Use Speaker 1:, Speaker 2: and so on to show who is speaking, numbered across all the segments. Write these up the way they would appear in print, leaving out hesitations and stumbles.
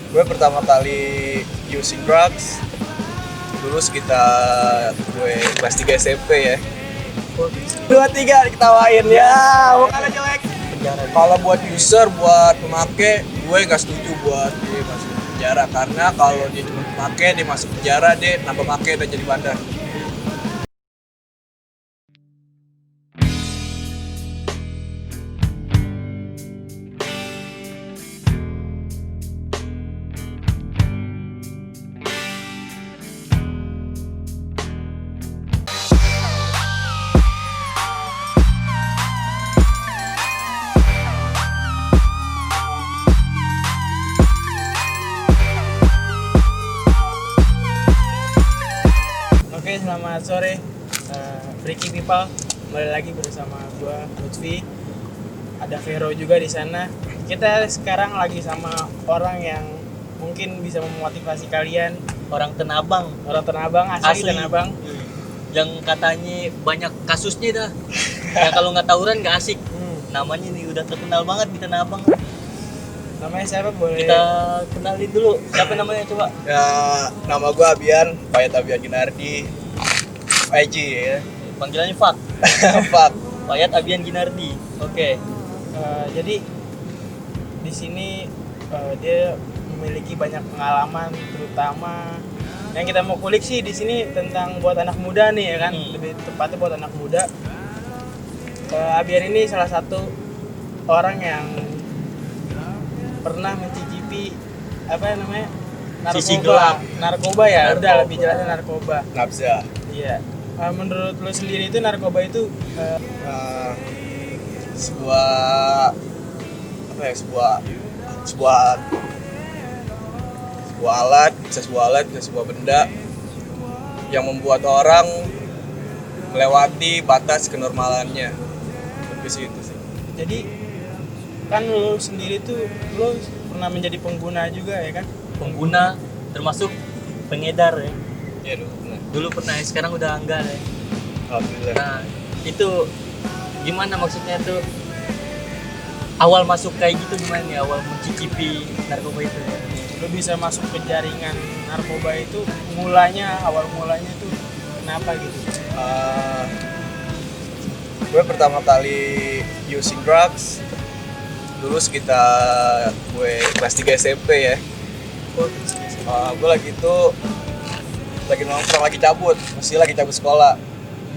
Speaker 1: Gue pertama kali using drugs dulu sekitar gue kelas 3 SMP ya. 2 3 diketawain ya, bukannya jelek. Kalau buat user, buat pemakai, gue nggak setuju buat dia masuk penjara, karena kalau dia cuma pemakai, dia masuk penjara, dia nambah pakai dan jadi bandar.
Speaker 2: Oke, selamat sore, Freaky People. Kembali lagi bersama gue, Lutfi. Ada Vero juga di sana. Kita sekarang lagi sama orang yang mungkin bisa memotivasi kalian.
Speaker 3: Orang Tanah
Speaker 2: Orang asli Tanah Abang.
Speaker 3: yang katanya banyak kasusnya dah. Ya kalau nggak tawuran nggak asik. Namanya nih udah terkenal banget di Tanah Abang.
Speaker 2: Namanya siapa, boleh?
Speaker 3: Kita kenalin dulu. Siapa namanya coba?
Speaker 1: Ya, nama gue Abian, Payat Abian Ginardi, IG ya.
Speaker 3: Panggilannya Fak.
Speaker 1: Pak.
Speaker 3: Payat Abian Ginardi. Oke.
Speaker 2: Jadi di sini dia memiliki banyak pengalaman, terutama yang kita mau kulik sih di sini tentang buat anak muda nih ya kan, lebih tepatnya buat anak muda. Abian ini salah satu orang yang pernah mencicipi apa namanya,
Speaker 3: Sisi gelap.
Speaker 2: narkoba ya,
Speaker 3: Narkoba.
Speaker 2: udah lebih jelasnya narkoba.
Speaker 1: Nabza.
Speaker 2: Iya. Menurut lo sendiri itu narkoba itu
Speaker 1: Sebuah apa ya, sebuah alat, bisa sebuah benda yang membuat orang melewati batas kenormalannya. Lebih sih itu sih.
Speaker 2: jadi kan lo sendiri tuh lo pernah menjadi pengguna juga ya kan?
Speaker 3: Pengguna termasuk pengedar ya.
Speaker 1: Iya dong, benar.
Speaker 3: Dulu pernah, sekarang udah enggak ya.
Speaker 1: Alhamdulillah.
Speaker 3: Nah, itu gimana maksudnya tuh? Awal masuk kayak gitu gimana nih? Awal mencicipi narkoba itu ya?
Speaker 2: Lo bisa masuk ke jaringan narkoba itu awal mulanya tuh kenapa gitu?
Speaker 1: Gue pertama kali using drugs dulu sekitar gue kelas 3 SMP ya. Gue lagi nongkrong, lagi cabut sekolah.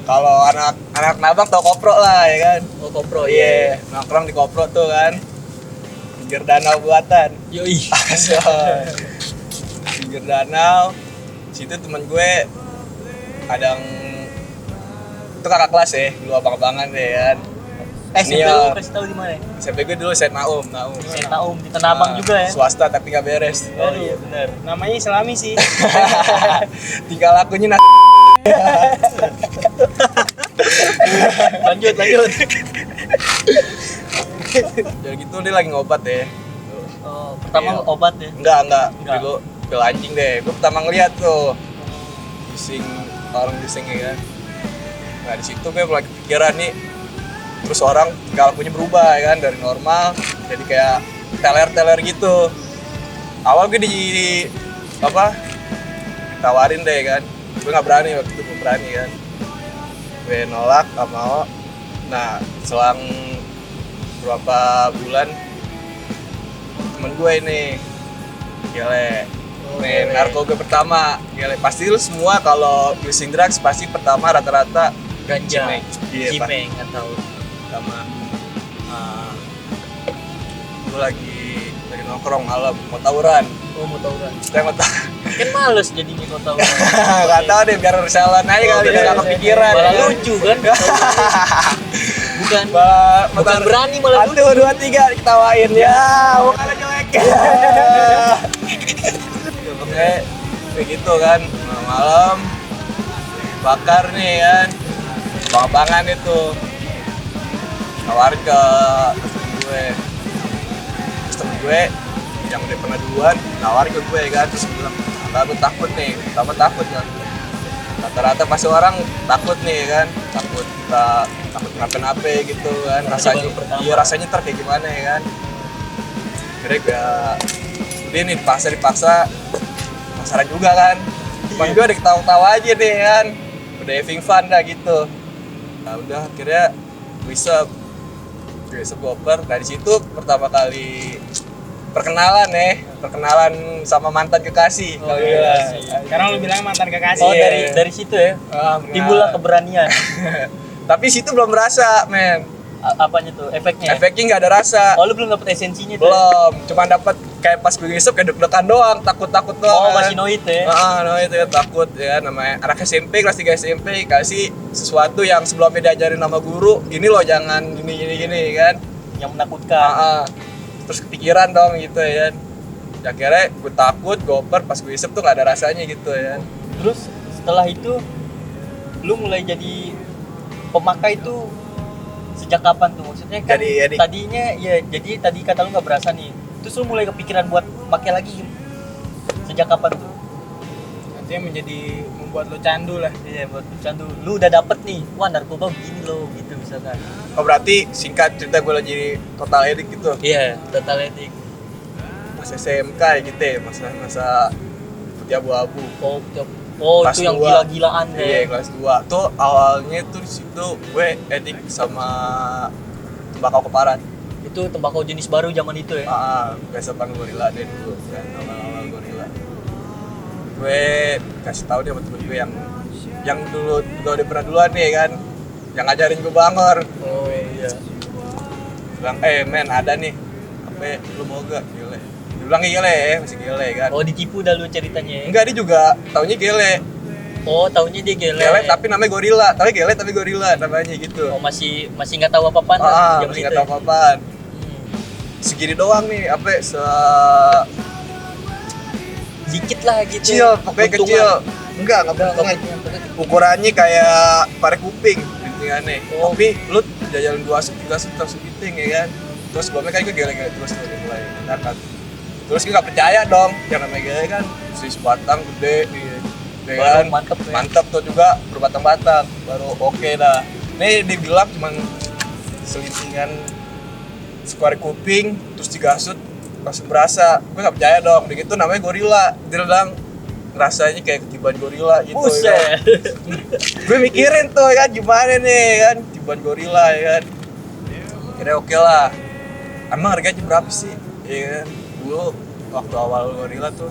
Speaker 1: Kalau anak nabang tau kopro lah ya kan.
Speaker 3: Oh, kopro.
Speaker 1: Iya, nongkrong di kopro tuh kan, pinggir danau buatan.
Speaker 3: Yoi.
Speaker 1: Pinggir danau, situ temen gue kadang itu kakak kelas ya, dulu abang-abangan deh kan.
Speaker 3: SMP
Speaker 1: Ini
Speaker 3: lu kasih tahu di mana?
Speaker 1: SMP gue dulu Said Naum.
Speaker 3: Naum di Tanah Abang juga ya.
Speaker 1: Swasta tapi nggak beres.
Speaker 3: Oh iya benar.
Speaker 2: Namanya Islami sih.
Speaker 1: Tinggal lakunya
Speaker 3: Lanjut.
Speaker 1: jadi gitu dia lagi ngobat deh.
Speaker 3: Oh, pertama
Speaker 1: Iya.
Speaker 3: obat ya.
Speaker 1: Enggak.
Speaker 3: Enggak.
Speaker 1: Dulu pil anjing deh. Gue pertama ngeliat tuh orang bising ya kan. Nah di situ gue mulai kepikiran nih. Terus orang tingkah lakunya berubah ya kan, dari normal jadi kayak teler gitu. Awal gue ditawarin deh kan. Gue nggak berani waktu itu, belum berani kan. Gue nolak, nggak mau. Nah selang beberapa bulan temen gue ini gile, nih narko gue pertama gile. Pasti lu semua kalau using drugs pasti pertama rata-rata
Speaker 3: Ganja.
Speaker 1: Iya,
Speaker 3: Cimeng atau
Speaker 1: sama gue lagi nongkrong malam mau tawuran.
Speaker 3: mau tawuran.
Speaker 1: Saya mau
Speaker 3: Kan males jadinya kau tawuran.
Speaker 1: nggak tahu deh, biar jalan aja kali,
Speaker 3: bener.
Speaker 1: nggak kepikiran.
Speaker 3: Malah
Speaker 1: ya.
Speaker 3: lucu kan? Bukan
Speaker 1: Bukan
Speaker 3: berani, malah lucu.
Speaker 1: 1 2 3 diketawain ya, bukannya jelek. Kayak gitu kan, malam bakar nih kan, bang-bangan itu nawarin ke temen gue yang udah pernah duluan, nawarin ke gue kan. Terus gue bilang, aku takut nih, takut kan. Rata-rata pasti orang takut nih kan, takut kenapa-napa gitu kan.
Speaker 3: Rasanya
Speaker 1: Rasanya
Speaker 3: baru pertama.
Speaker 1: iya, rasanya ntar kayak gimana ya kan. Kira gue dia nih dipaksa pasaran juga kan. Cuman gue udah ketawa-tawa aja deh kan, udah having fun dah gitu. Nah udah akhirnya gue isep goper. Dari situ pertama kali perkenalan sama mantan kekasih.
Speaker 2: Oh,
Speaker 1: Kalau
Speaker 2: iya.
Speaker 1: bilang.
Speaker 2: Sekarang lu bilang mantan kekasih.
Speaker 3: Oh,
Speaker 1: Iya.
Speaker 3: dari situ ya.
Speaker 1: Perkenalan.
Speaker 3: Timbullah keberanian.
Speaker 1: Tapi situ belum berasa, men.
Speaker 3: Apanya tuh? Efeknya?
Speaker 1: Efeknya nggak ada rasa.
Speaker 3: Oh, lu belum dapet esensinya tuh?
Speaker 1: Belum, cuma dapat kayak pas gue ngisep kayak deg-degan doang, takut doang.
Speaker 3: Oh, masih noit ya?
Speaker 1: No itu ya, takut ya, namanya anak SMP kelas 3 SMP kasih sesuatu yang sebelumnya diajarin sama guru, gini loh jangan gini kan.
Speaker 3: Yang menakutkan.
Speaker 1: Terus kepikiran dong gitu ya kan. Akhirnya gue takut, goper, pas gue ngisep tuh nggak ada rasanya gitu ya.
Speaker 3: Terus setelah itu lu mulai jadi pemakai tuh sejak kapan tuh? Maksudnya kan
Speaker 1: Jadi-
Speaker 3: tadinya ya, jadi tadi kata lu nggak berasa nih, terus lu mulai kepikiran buat pakai lagi sejak kapan tuh?
Speaker 2: Artinya membuat lu candu lah.
Speaker 3: Iya, buat candu. Lu udah dapet nih, wah narkoba begini loh gitu misalkan.
Speaker 1: Oh berarti singkat cerita gue lagi jadi total edik gitu.
Speaker 3: Iya, total edik.
Speaker 1: Masa SMK gitu ya, masa putih abu-abu.
Speaker 3: Oh
Speaker 1: Kelas
Speaker 3: itu yang
Speaker 1: 2.
Speaker 3: gila-gilaan
Speaker 1: Iya,
Speaker 3: ya.
Speaker 1: kelas 2. Tuh awalnya tuh di situ gue edik sama tembakau keparat.
Speaker 3: Itu tembakau jenis baru zaman itu ya.
Speaker 1: Besokan gorila deh dulu kan, awal-awal gorila. Gue kasih tahu dia sama temen gue yang dulu juga udah pernah duluan nih kan, yang ngajarin gue bangor.
Speaker 3: Oh iya.
Speaker 1: Bilang, men ada nih, apa lu mau gak? Gile. Dia bilang gile ya, masih gile kan.
Speaker 3: Oh ditipu dah lu ceritanya ya.
Speaker 1: Enggak, dia juga taunya gele.
Speaker 3: Oh taunya dia gele.
Speaker 1: Gele tapi namanya gorila, tapi gele tapi gorila namanya gitu.
Speaker 3: Oh masih nggak tahu apa-apaan
Speaker 1: Masih nggak tahu apa-apaan. Segini doang nih,
Speaker 3: Dikit lah gitu.
Speaker 1: kecil, pokoknya
Speaker 3: Untungan.
Speaker 1: kecil. Enggak bentungan. Ukurannya kayak pare kuping, bentingannya.
Speaker 3: Oh.
Speaker 1: Tapi lu jalan 2 sub, 3 sub, terus giting ya kan. Terus sebelumnya kan gue gele-gele terus tuh mulai mendakat. Terus gue nggak percaya dong, yang namanya gele kan, sebatang gede, ya kan.
Speaker 3: Mantep ya.
Speaker 1: Mantep tuh juga berbatang-batang, baru oke dah. Nih dibilang cuman selintingan sekuari kuping, terus digasut langsung berasa. Gue nggak percaya dong, begitu namanya gorila. Dia bilang rasanya kayak ketiban gorila gitu. Ya kan.
Speaker 3: Buset.
Speaker 1: Gue mikirin tuh ya kan gimana nih kan ketiban gorila ya kan. Kira oke lah. Emang harganya berapa sih? Ya kan. Dulu waktu awal gorila tuh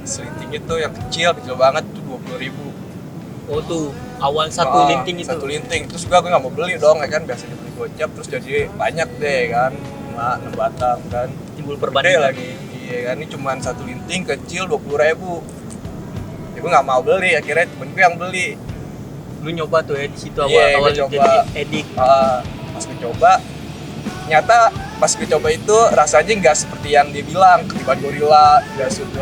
Speaker 1: selinting itu yang kecil banget tuh 20.000.
Speaker 3: Oh tuh awal satu linting itu.
Speaker 1: Satu linting. Terus juga gue nggak mau beli dong ya kan, biasanya beli gocap terus jadi banyak deh kan, 5-6 batang kan.
Speaker 3: Timbul
Speaker 1: Gede
Speaker 3: perbandingan
Speaker 1: lagi. Iya kan, ini cuma satu linting kecil 20.000. Ya gue nggak mau beli, akhirnya temen gue yang beli.
Speaker 3: Lu nyoba tuh ya di situ
Speaker 1: Iya,
Speaker 3: awal
Speaker 1: gue coba.
Speaker 3: jadi edik.
Speaker 1: Pas gue coba, ternyata pas gue coba itu rasanya nggak seperti yang dia bilang, ketiban gorila, gasut gitu.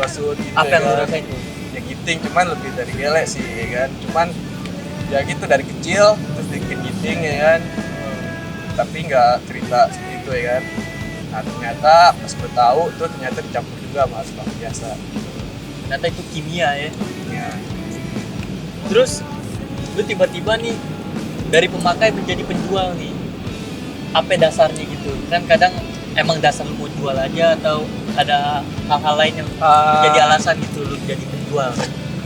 Speaker 3: Apa yang
Speaker 1: ya
Speaker 3: lu
Speaker 1: kan.
Speaker 3: rasain tuh?
Speaker 1: Ya giting, cuman lebih dari gele sih ya kan. Cuman ya gitu dari kecil terus bikin giting ya kan. Tapi nggak cerita seperti itu ya kan. Nah ternyata pas gue tahu tuh ternyata dicampur juga sama asbak biasa.
Speaker 3: Ternyata itu kimia ya.
Speaker 1: Ya.
Speaker 3: Terus lu tiba-tiba nih dari pemakai menjadi penjual nih. Apa dasarnya gitu? Kan kadang emang dasar lu mau jual aja atau ada hal-hal lain yang jadi alasan gitu lu jadi penjual.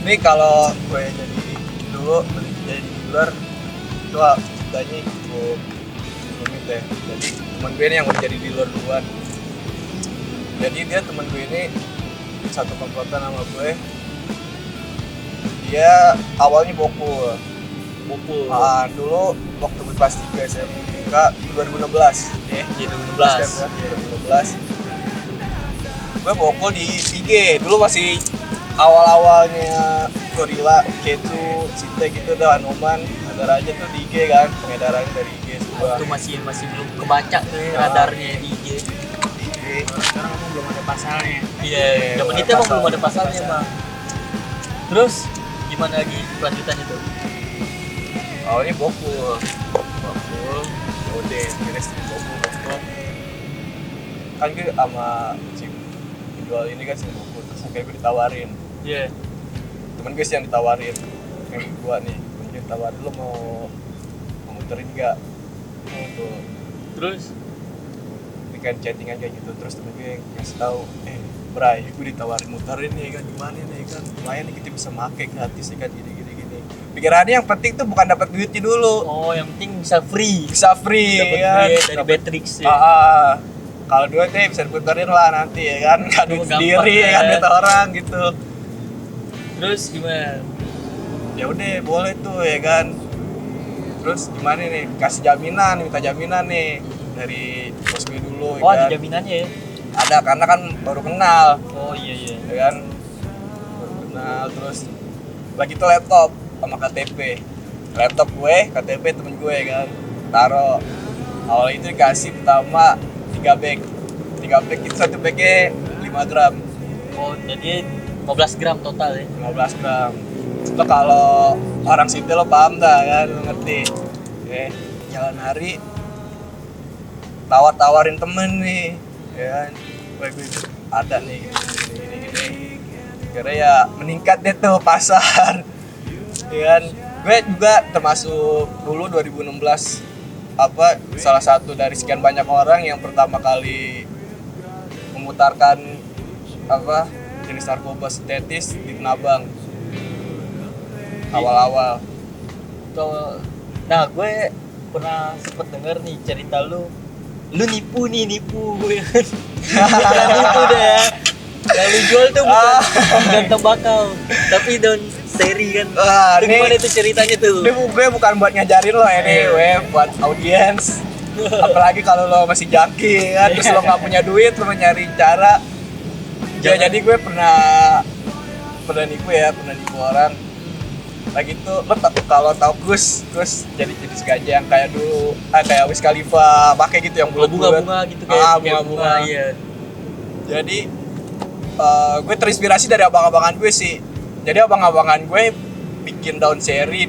Speaker 1: Ini kalau gue jadi dulu jadi dealer itu ceritanya cukup rumit ya. Jadi teman gue ini yang udah jadi dealer duluan. Jadi dia teman gue ini satu komplotan sama gue. Dia awalnya bokul. Dulu waktu gue kelas 3 SMK 2016 ya.
Speaker 3: Di 2016.
Speaker 1: Kan, 2016. Gue bokul di IG. Dulu masih awal-awalnya gorila, ketu, site gitu dah, Anoman, ada aja tuh di IG kan, pengedarannya dari IG semua.
Speaker 3: Itu masih belum kebaca tuh ya, radarnya di IG.
Speaker 1: Di IG.
Speaker 2: Sekarang emang belum ada pasalnya.
Speaker 3: Iya, zaman
Speaker 1: belum
Speaker 3: itu
Speaker 1: ada
Speaker 3: emang belum
Speaker 1: pasal.
Speaker 3: ada pasalnya, Bang. Terus gimana lagi kelanjutannya tuh?
Speaker 1: Awalnya bokul, yaudah, akhirnya sering bokul. Kan gue sama si penjual ini kan sering bokul, terus akhirnya gue ditawarin.
Speaker 3: Iya.
Speaker 1: Temen gue sih yang ditawarin, yang kedua nih, temen gue ditawarin, lo mau muterin nggak? Tuh,
Speaker 3: Terus
Speaker 1: ini kan chattingan kayak gitu, terus temen gue ngasih tahu, Bray, gue ditawarin muterin nih kan, gimana nih kan, lumayan nih kita bisa make gratis ya kan, gini. Pikirannya yang penting tuh bukan dapat duitnya dulu,
Speaker 3: Oh, yang penting bisa free.
Speaker 1: bisa free
Speaker 3: Dapat
Speaker 1: kan,
Speaker 3: duit dari Matrix ya.
Speaker 1: Kalau duitnya bisa diputerin lah nanti ya kan, nggak duit
Speaker 3: gampang
Speaker 1: sendiri ya kan,
Speaker 3: ya.
Speaker 1: duit orang gitu.
Speaker 3: Terus gimana?
Speaker 1: Ya udah boleh tuh ya kan. Terus gimana nih, kasih jaminan, minta jaminan nih dari bos gue dulu ya
Speaker 3: Oh, ada
Speaker 1: kan.
Speaker 3: jaminannya ya?
Speaker 1: Ada, karena kan baru kenal
Speaker 3: Oh iya.
Speaker 1: ya kan, baru kenal. Terus lagi tuh laptop sama KTP, laptop gue, KTP temen gue ya kan, taro. Awal itu dikasih pertama 3 bag itu, satu bagnya 5 gram,
Speaker 3: Oh, jadi 15 gram total ya?
Speaker 1: 15 gram. Itu kalau orang situ lo paham dah kan, lo ngerti. Oke, jalan hari tawarin temen nih ya kan, gue ada nih gini. Karena ya meningkat deh tuh pasar ya kan. Gue juga termasuk dulu 2016 salah satu dari sekian banyak orang yang pertama kali memutarkan jenis narkoba sintetis di Tenabang awal-awal.
Speaker 3: Nah, gue pernah sempet denger nih cerita lu nipu gue kan. Bukan nipu deh ya. Yang lu jual tuh bukan tembakau, tapi daun seri kan. Itu gimana itu ceritanya tuh?
Speaker 1: Ini gue bukan buat ngajarin lo ini, buat audiens. Apalagi kalau lo masih jaki kan, terus lo nggak punya duit, lo nyari cara. Ya, jadi gue pernah nipu orang. Lagi tuh lo kalau tahu Gus jadi jenis ganja yang kayak dulu kayak Wiz Khalifa pakai gitu, yang bulat-bulat.
Speaker 3: Bunga-bunga gitu kayak
Speaker 1: bunga-bunga.
Speaker 3: Iya.
Speaker 1: Jadi gue terinspirasi dari abang-abangan gue sih. Jadi abang-abangan gue bikin daun cherry,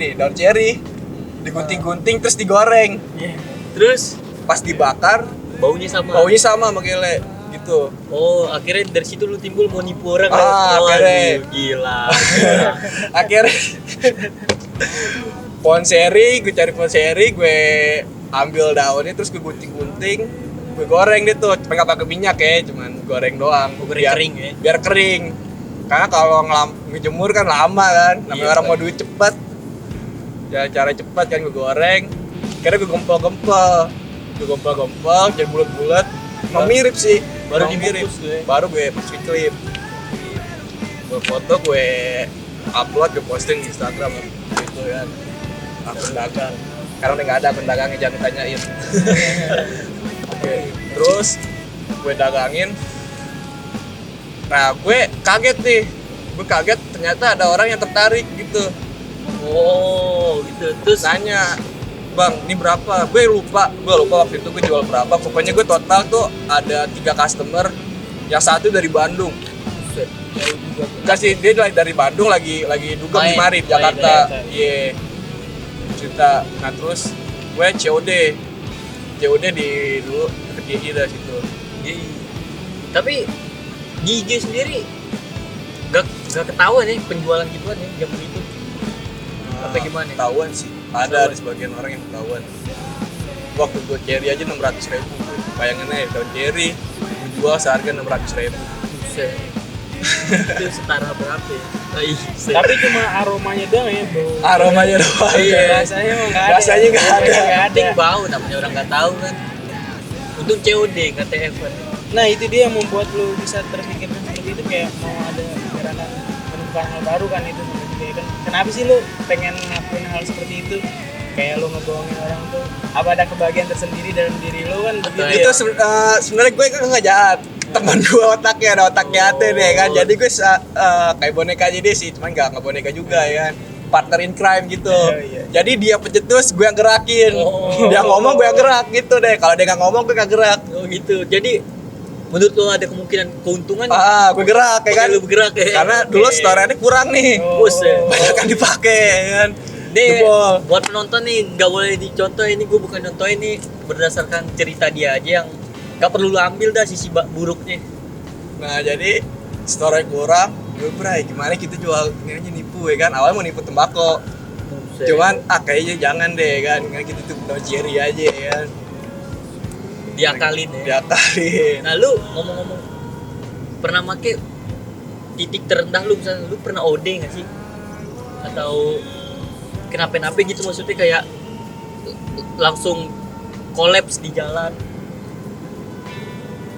Speaker 1: digunting-gunting terus digoreng.
Speaker 3: Yeah. Terus
Speaker 1: Pas dibakar
Speaker 3: baunya sama
Speaker 1: sama gele gitu.
Speaker 3: Oh, akhirnya dari situ lu timbul mau nipu orang.
Speaker 1: Akhirnya.
Speaker 3: Gila.
Speaker 1: Akhirnya pohon seri, gue cari pohon seri, gue ambil daunnya terus gue gunting-gunting, gue goreng deh tuh, cuma nggak pakai minyak ya, cuman goreng doang.
Speaker 3: Kering ya.
Speaker 1: Biar kering. Karena kalau ngejemur kan lama kan, namanya
Speaker 3: Iya,
Speaker 1: orang mau duit cepet. Ya cara cepat kan, gue goreng. Karena gue gempel-gempel, jadi bulat-bulat. Emang mirip sih.
Speaker 3: Baru
Speaker 1: Emang mirip.
Speaker 3: dibungkus gue.
Speaker 1: Baru gue masukin klip. Gue foto, gue upload, gue posting di Instagram gitu kan. Akun dagang. Karena udah nggak ada akun dagangnya, jangan tanyain. Oke. Terus gue dagangin. Nah, gue kaget nih. Gue kaget ternyata ada orang yang tertarik gitu.
Speaker 3: Oh, gitu. Terus
Speaker 1: Nanya, "Bang, ini berapa?" Gue lupa waktu itu gue jual berapa. Pokoknya gue total tuh ada 3 customer. Yang satu dari Bandung. Kasih dia dari Bandung lagi dugem di mari di Jakarta. Iya. Cerita. Nah, terus gue COD di dulu ke GI dari situ.
Speaker 3: tapi di IG sendiri gak ketahuan ya penjualan gituan ya jam itu. Apa gimana?
Speaker 1: Ketahuan sih. Ada sebagian orang yang ketahuan. Waktu gue cherry aja 600.000. Bayangin aja daun cherry gue jual seharga 600.000.
Speaker 3: Buset. Itu setara berapa ya?
Speaker 2: Tapi cuma aromanya doang ya, bro.
Speaker 1: Aromanya doang.
Speaker 2: Iya, rasanya emang nggak ada.
Speaker 1: Rasanya nggak ada.
Speaker 2: Nggak ada.
Speaker 3: Penting bau namanya orang nggak tahu kan. Untung COD nggak TF kan.
Speaker 2: Nah, itu dia yang membuat lu bisa terpikirkan seperti itu, kayak mau ada gerakan menemukan hal baru kan itu seperti kan. Kenapa sih lu pengen ngakuin hal seperti itu? Kayak lu ngebohongin orang tuh, apa ada kebahagiaan tersendiri dalam diri lu kan begitu
Speaker 1: Itu
Speaker 2: ya?
Speaker 1: sebenarnya gue kan nggak jahat. Temen gue otaknya ada otaknya hati deh kan. Jadi gue kayak boneka aja deh sih, cuman nggak boneka juga ya kan. Partner in crime gitu.
Speaker 2: Iya.
Speaker 1: Jadi dia pencetus, gue yang gerakin.
Speaker 3: Oh.
Speaker 1: Dia ngomong, gue yang gerak gitu deh. Kalau dia nggak ngomong, gue nggak gerak.
Speaker 3: Oh gitu. Jadi menurut lo ada kemungkinan keuntungan?
Speaker 1: Gue gerak ya kan.
Speaker 3: Lu bergerak ya.
Speaker 1: Karena dulu storenya kurang nih.
Speaker 3: Buset.
Speaker 1: Banyak kan dipakai ya kan.
Speaker 3: Nih,
Speaker 1: Jebol.
Speaker 3: buat penonton nih nggak boleh dicontoh, ini gue bukan contoh, ini berdasarkan cerita dia aja yang nggak perlu lu ambil dah sisi buruknya.
Speaker 1: Nah, jadi store kurang, gue berai gimana kita jual ini aja nipu ya kan. Awalnya mau nipu tembakau.
Speaker 3: Buset.
Speaker 1: Cuman kayaknya jangan deh kan. Kan kita tuh daun cherry aja ya kan.
Speaker 3: Diakalin ya.
Speaker 1: Diakalin.
Speaker 3: Nah lu ngomong-ngomong pernah make titik terendah lu, misalnya lu pernah OD nggak sih? Atau kenapa-napa gitu, maksudnya kayak langsung kolaps di jalan.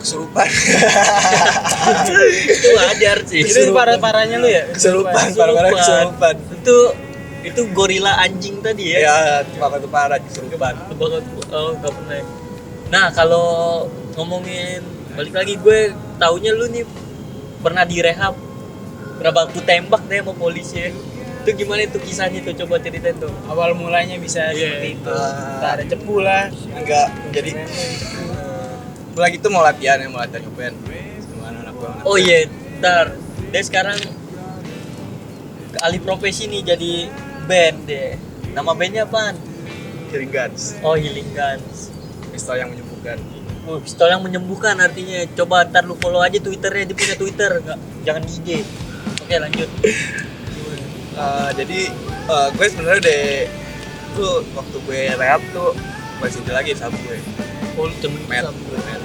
Speaker 1: Kesurupan.
Speaker 3: Itu wajar sih.
Speaker 2: Itu parah-parahnya lu ya?
Speaker 1: Kesurupan, parah-parah kesurupan.
Speaker 3: Itu gorila anjing tadi ya.
Speaker 1: Ya, itu parah kesurupan.
Speaker 3: Banget. Oh, nggak pernah. Nah, kalau ngomongin balik lagi, gue taunya lu nih pernah direhab. Berapa aku tembak deh sama polisi ya. Itu gimana itu kisahnya tuh, coba ceritain tuh.
Speaker 2: Awal mulanya bisa seperti itu. Tak ada cepu lah.
Speaker 1: Enggak, jadi gue lagi tuh mau latihan ngeband sama anak gue.
Speaker 3: Oh iya, ntar dia sekarang alih profesi nih jadi band deh. Nama bandnya apaan?
Speaker 1: Healing Guns,
Speaker 3: Oh, Healing Guns.
Speaker 1: pistol yang menyembuhkan.
Speaker 3: Pistol yang menyembuhkan artinya. Coba ntar lu follow aja Twitternya, dia punya Twitter, nggak, jangan di IG. Oke, lanjut.
Speaker 1: Jadi gue sebenarnya tuh waktu gue rehab tuh masih lagi sama gue.
Speaker 3: Oh, temen
Speaker 1: Matt.
Speaker 3: sama gue.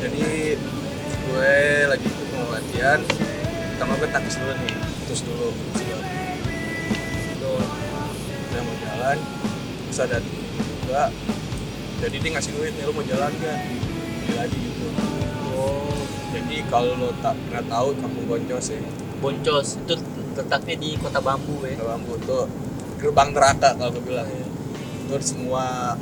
Speaker 1: Jadi gue lagi tuh mau latihan, pertama gue takis dulu nih, terus dulu itu udah mau jalan, terus ada juga, jadi dia ngasih duit nih, lu mau jalan gak? Dia lagi gitu.
Speaker 3: Oh,
Speaker 1: Jadi kalau lo tak pernah tahu Kampung Boncos ya,
Speaker 3: Boncos itu letaknya di Kota Bambu ya.
Speaker 1: Bambu tuh gerbang neraka kalau gue bilang. Terus semua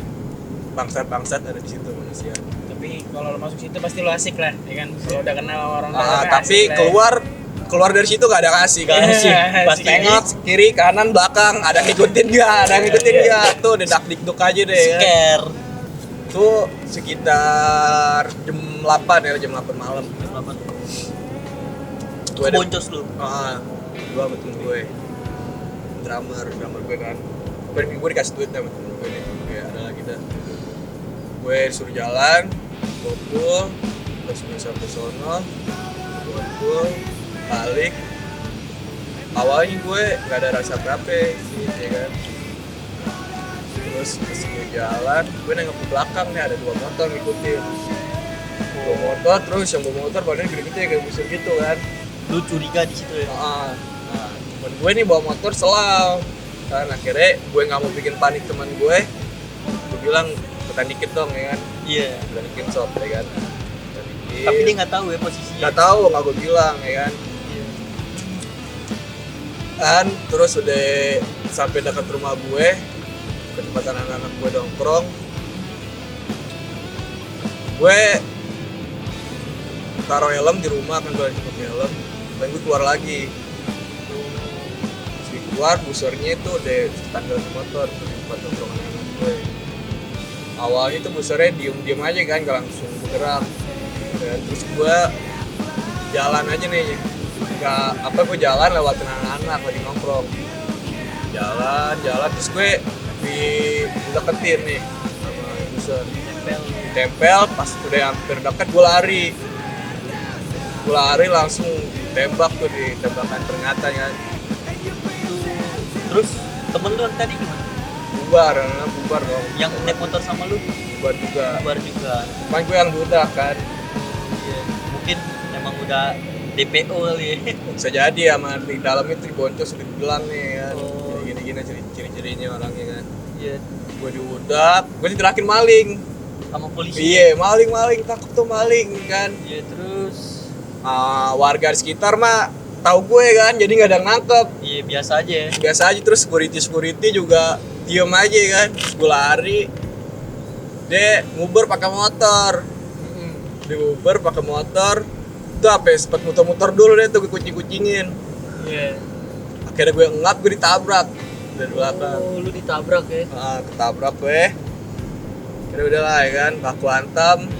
Speaker 1: bangsat-bangsat ada di situ manusia.
Speaker 2: Tapi kalau lo masuk situ pasti lo asik lah, ya kan? Kalau udah kenal orang
Speaker 1: Tapi keluar dari situ gak ada kasih kan.
Speaker 3: Asik.
Speaker 1: Pasti tengok kiri kanan belakang ada ngikutin gak, tuh dedak dikduk aja deh ya.
Speaker 3: Scare.
Speaker 1: Tuh sekitar jam 8 ya, jam 8 malam.
Speaker 3: Itu Boncos lu.
Speaker 1: Gua sama temen gue drummer gue kan, gue dikasih duit sama temen gue nih, kayak ada lagi dah. Gue disuruh jalan, gokul, terus gue sampai sono, gokul, balik. Awalnya gue nggak ada rasa apa sih, ya kan. Terus pas gue jalan, gue nengok ke belakang nih ada 2 motor ngikutin. 2 motor, terus yang bawa motor badannya gede-gede kayak busur gitu kan.
Speaker 3: Lu curiga di situ ya.
Speaker 1: Nah, temen gue nih bawa motor selau kan, akhirnya gue nggak mau bikin panik teman gue bilang tekan dikit dong ya kan.
Speaker 3: Iya.
Speaker 1: Tekan dikit sob ya kan. Tekan dikit.
Speaker 3: Tapi dia nggak tahu ya posisinya.
Speaker 1: nggak tahu, nggak gue bilang ya kan.
Speaker 3: Iya.
Speaker 1: Kan terus udah sampai dekat rumah gue, ke tempat anak-anak gue nongkrong, gue taruh helm di rumah kan, gue lagi pakai helm, dan gue keluar lagi. Terus keluar busurnya itu udah tanggal di motor tempat nongkrong anak gue. Awalnya itu busurnya diem aja kan, gak langsung bergerak. Dan terus gue jalan aja nih, gue jalan lewatin anak-anak lagi nongkrong. Jalan terus gue dideketin nih sama busur. Tempel pas udah hampir deket gue lari langsung tembak tuh di tembakan peringatan kan.
Speaker 3: Terus temen lu tadi gimana?
Speaker 1: Bubar dong.
Speaker 3: Yang naik motor sama lu?
Speaker 1: Bubar juga. Cuman gue yang budak kan.
Speaker 3: Iya. Mungkin emang udah DPO kali ya.
Speaker 1: Bisa jadi sama di dalam itu di Boncos udah bilang nih kan.
Speaker 3: Oh.
Speaker 1: Gini-gini ciri-cirinya orangnya kan.
Speaker 3: Iya.
Speaker 1: Gue diudak, gue diterakin maling.
Speaker 3: Sama polisi.
Speaker 1: Iya, maling, takut tuh maling kan.
Speaker 3: Iya, terus
Speaker 1: Warga sekitar mah tahu gue kan, jadi nggak ada yang nangkep.
Speaker 3: iya biasa aja ya.
Speaker 1: Biasa aja, terus security juga diem aja kan. Gue lari, dia nguber pakai motor. Itu apa ya, sempat muter-muter dulu deh tuh, gue kucing-kucingin.
Speaker 3: Iya.
Speaker 1: Akhirnya gue ngap, gue ditabrak dari belakang.
Speaker 3: Oh, lu ditabrak ya.
Speaker 1: Ketabrak gue. Akhirnya udah lah ya kan, baku hantam.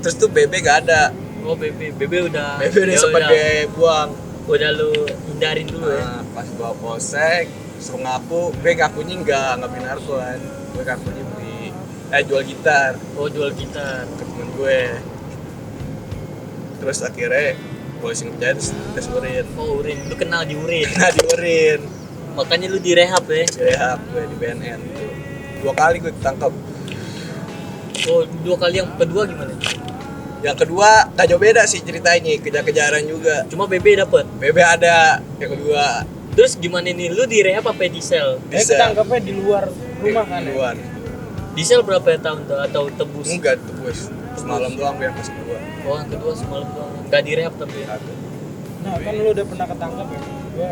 Speaker 1: Terus tuh BB gak ada.
Speaker 3: Oh, BB udah
Speaker 1: sempat gue buang.
Speaker 3: Udah lu hindarin dulu ya.
Speaker 1: Pas bawa polsek, suruh ngaku, gue ngakunya nggak beli narko kan. Gue ngakunya jual gitar.
Speaker 3: Oh, jual gitar
Speaker 1: ke temen gue. Terus akhirnya polisi ngejar, terus tes urin.
Speaker 3: Oh, urin. Lu kenal di urin.
Speaker 1: Nah, di urin.
Speaker 3: Makanya lu direhab ya.
Speaker 1: Direhab gue di BNN tuh. 2 kali gue ketangkep.
Speaker 3: Oh, 2 kali, yang kedua gimana?
Speaker 1: Yang kedua gak jauh beda sih ceritanya, kejar-kejaran juga.
Speaker 3: Cuma BB dapet.
Speaker 1: BB ada yang kedua.
Speaker 3: Terus gimana nih, lu di rehab apa di sel?
Speaker 1: Bisa.
Speaker 2: Ketangkapnya di luar rumah kan
Speaker 1: Di
Speaker 2: ya?
Speaker 1: luar.
Speaker 3: Di sel berapa ya tahun tuh atau tebus?
Speaker 1: Enggak tebus. Semalam doang yang pas kedua.
Speaker 3: Oh yang kedua semalam doang. Nggak di rehab tapi.
Speaker 2: Nah kan lu udah pernah ketangkap ya? Gua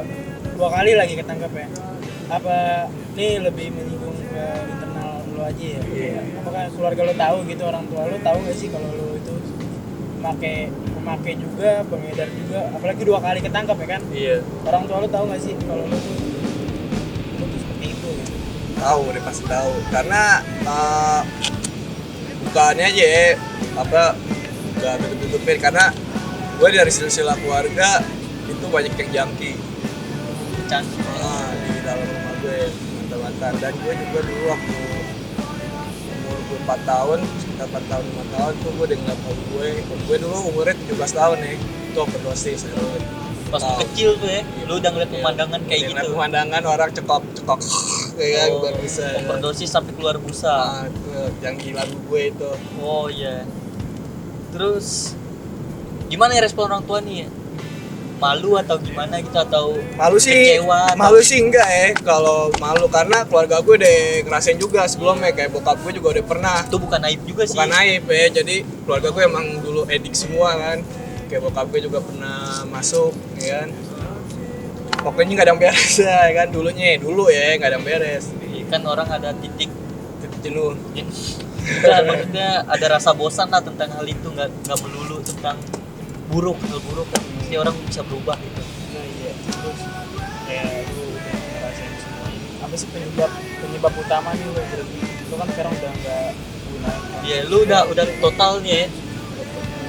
Speaker 2: 2 kali lagi ketangkap ya. Apa nih lebih menyinggung ke internal lu aja ya?
Speaker 1: Iya.
Speaker 2: Apakah keluarga lu tahu gitu, orang tua lu tahu nggak sih kalau lu itu pemakai juga, pengedar juga, apalagi 2 kali ketangkap ya kan?
Speaker 3: Iya.
Speaker 2: Orang tua lu tahu nggak sih kalau lu tuh seperti itu? Gitu?
Speaker 1: Tahu, udah pasti tahu. Karena bukannya aja ya, apa nggak tutup-tutupin karena gue dari silsilah keluarga itu banyak yang jangki
Speaker 3: Cantik.
Speaker 1: di dalam rumah gue mantan-mantan. Dan gue juga dulu waktu umur gue 4 tahun, sekitar 4 tahun 5 tahun tuh gue dengan gue dulu umurnya 17 tahun nih, itu overdosis heroin.
Speaker 3: Pas lu kecil tuh ya, lu udah ngeliat pemandangan kayak
Speaker 1: Ngeliat
Speaker 3: gitu.
Speaker 1: pemandangan orang cekok kayak kan baru bisa.
Speaker 3: Overdosis sampai keluar busa.
Speaker 1: Nah, itu yang gila gue itu.
Speaker 3: Oh iya. Terus gimana ya respon orang tua nih? Malu atau gimana gitu atau
Speaker 1: Malu sih,
Speaker 3: kecewa?
Speaker 1: malu sih enggak ya kalau malu karena keluarga gue udah ngerasain juga sebelumnya, kayak bokap gue juga udah pernah.
Speaker 3: Itu bukan aib juga sih.
Speaker 1: Bukan aib ya, jadi keluarga gue emang dulu edik semua kan, kayak bokap gue juga pernah masuk ya kan. Pokoknya nggak ada yang beres ya kan, dulu ya nggak ada yang beres.
Speaker 3: Kan orang ada titik
Speaker 1: Jenuh.
Speaker 3: Bukan, maksudnya ada rasa bosan lah tentang hal itu, nggak melulu tentang hal buruk kan. Pasti orang bisa berubah gitu.
Speaker 2: Nah iya, terus kayak lu udah ngerasain semua ini. Apa sih penyebab utama nih lu berarti? Lu kan sekarang udah nggak guna.
Speaker 3: Iya, lu udah total nih ya.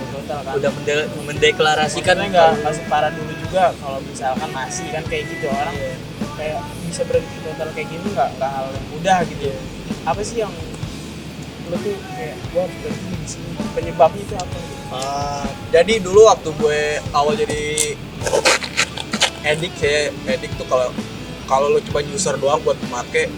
Speaker 2: Total kan.
Speaker 3: Udah mendeklarasikan
Speaker 2: nggak separah dulu juga. Kalau misalkan masih kan kayak gitu orang kayak bisa berhenti total kayak gini nggak hal yang mudah gitu. Apa sih yang lu tuh kayak gua harus berhenti di sini? Penyebabnya itu apa? Gitu?
Speaker 1: Jadi dulu waktu gue awal jadi edik tuh kalau lo cuma user doang buat pemakai,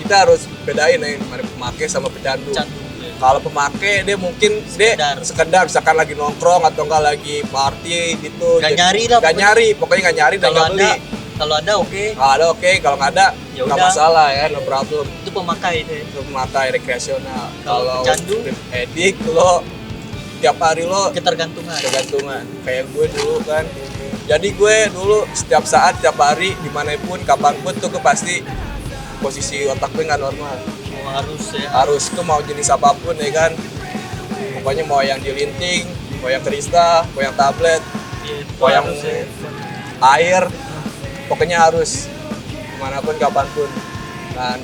Speaker 1: kita harus bedain nih mana pemakai sama pecandu.
Speaker 3: Candu, ya.
Speaker 1: Kalau pemakai dia mungkin sekedar misalkan lagi nongkrong atau enggak lagi party gitu.
Speaker 3: Nggak nyari lah,
Speaker 1: Nggak nyari, pokoknya nggak nyari dan nggak beli.
Speaker 3: Kalau ada oke.
Speaker 1: Kalau ada oke, kalau nggak ada
Speaker 3: Ya
Speaker 1: nggak
Speaker 3: udah.
Speaker 1: masalah ya, no problem.
Speaker 3: Itu pemakai itu ya.
Speaker 1: Itu pemakai rekreasional.
Speaker 3: Kalau pecandu?
Speaker 1: edik lo tiap hari lo
Speaker 3: Ketergantungan.
Speaker 1: tergantungan kayak gue dulu kan. Jadi gue dulu setiap saat, tiap hari, dimanapun, kapanpun tuh gue pasti posisi otak gue nggak normal.
Speaker 3: Oh, harus ya.
Speaker 1: Harus tuh mau jenis apapun ya kan. Pokoknya mau yang dilinting, mau yang krista, mau yang tablet,
Speaker 3: Iya, itu
Speaker 1: mau yang
Speaker 3: harus ya.
Speaker 1: air, pokoknya harus dimanapun, kapanpun. Dan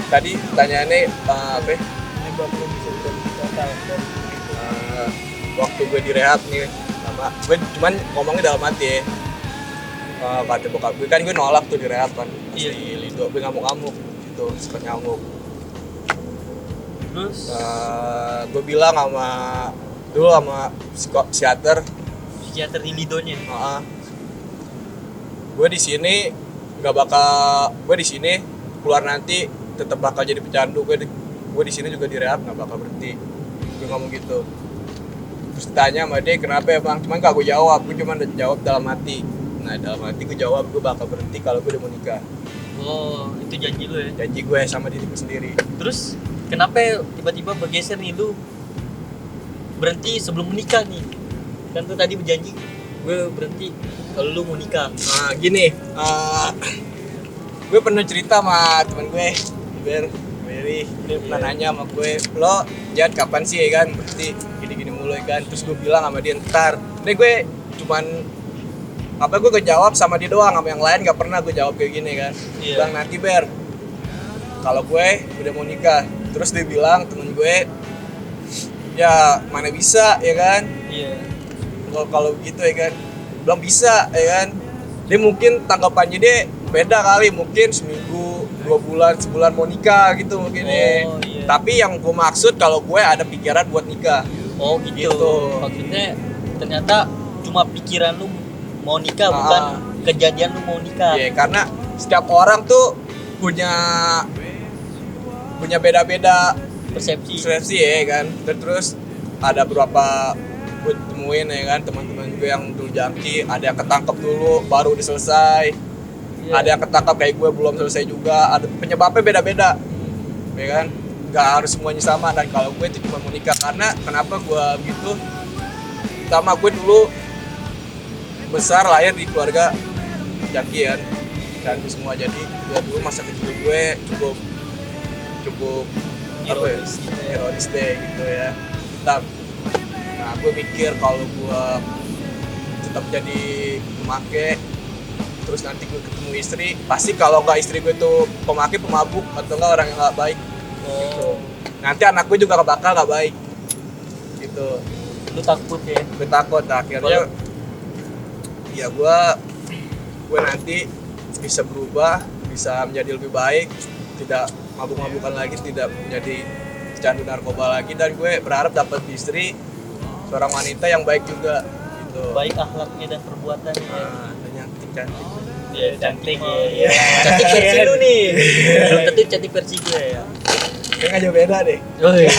Speaker 1: tadi pertanyaannya apa?
Speaker 2: Penyebab lu bisa berhenti total dan
Speaker 1: Waktu gue direhab nih sama gue cuman ngomongnya dalam hati ya. Kata bokap gue kan gue nolak tuh direhab kan.
Speaker 3: Iya.
Speaker 1: Si Lido gue ngamuk-ngamuk gitu, suka ngamuk.
Speaker 3: Terus
Speaker 1: Gue bilang sama psikiater,
Speaker 3: psikiater di Lidonya.
Speaker 1: gue di sini nggak bakal, gue di sini keluar nanti tetap bakal jadi pecandu. Gue di sini juga direhab nggak bakal berhenti. Gue ngomong gitu. Terus tanya sama dia kenapa ya bang, cuman gak gue jawab, gue cuma jawab dalam hati. Nah dalam hati gue jawab gue bakal berhenti kalau gue udah mau nikah.
Speaker 3: Oh, itu janji lu ya.
Speaker 1: Janji gue sama diri gue sendiri.
Speaker 3: Terus kenapa tiba-tiba bergeser nih lu berhenti sebelum menikah nih? Kan tuh tadi berjanji gue berhenti kalau lu mau nikah.
Speaker 1: Nah gini, gue pernah cerita sama temen gue, Berry, dia pernah nanya sama gue, lo Jad kapan sih ya kan berhenti gini-gini mulu ya kan. Terus gue bilang sama dia ntar. Ini gue cuman gue kejawab sama dia doang, sama yang lain gak pernah gue jawab kayak gini kan.
Speaker 3: Iya.
Speaker 1: Bilang nanti Ber, kalau gue udah mau nikah. Terus dia bilang temen gue, ya mana bisa ya kan.
Speaker 3: Iya.
Speaker 1: Kalau gitu ya kan, belum bisa ya kan. Dia mungkin tanggapannya dia beda kali, mungkin seminggu, 2 bulan, sebulan mau nikah gitu mungkin ya.
Speaker 3: Iya.
Speaker 1: Tapi yang gue maksud kalau gue ada pikiran buat nikah.
Speaker 3: Oh gitu.
Speaker 1: Gitu.
Speaker 3: Maksudnya ternyata cuma pikiran lu mau nikah,
Speaker 1: Ah.
Speaker 3: bukan kejadian lu mau nikah.
Speaker 1: Ya karena setiap orang tuh punya beda-beda
Speaker 3: Persepsi.
Speaker 1: persepsi ya kan. Terus ada beberapa gue temuin ya kan, teman-teman gue yang dulu junkie, ada yang ketangkep dulu baru udah selesai. Ada yang ketangkap kayak gue belum selesai juga, ada penyebabnya beda-beda. Ya kan? Nggak harus semuanya sama. Dan kalau gue itu cuma mau nikah, karena kenapa gue begitu? Pertama, gue dulu besar lahir di keluarga junkie kan, junkie semua. Jadi ya dulu masa kecil gue cukup apa ya, ironis deh gitu ya. Nah gue mikir kalau gue tetap jadi pemakai, terus nanti gue ketemu istri, pasti kalau nggak istri gue tuh pemakai, pemabuk, atau nggak orang yang nggak baik gitu. Nanti anak gue juga bakal nggak baik gitu.
Speaker 3: Lu takut ya?
Speaker 1: Gue takut. Nah, akhirnya ya gue nanti bisa berubah, bisa menjadi lebih baik, tidak mabuk-mabukan lagi, tidak menjadi candu narkoba lagi. Dan gue berharap dapat istri seorang wanita yang baik juga gitu.
Speaker 3: Baik akhlaknya dan perbuatannya.
Speaker 1: Nah, cantik.
Speaker 2: Iya, cantik ya.
Speaker 3: Cantik versi lu nih. Belum tentu cantik versi gue ya.
Speaker 1: Kayaknya nggak jauh beda deh.
Speaker 3: Oh, iya.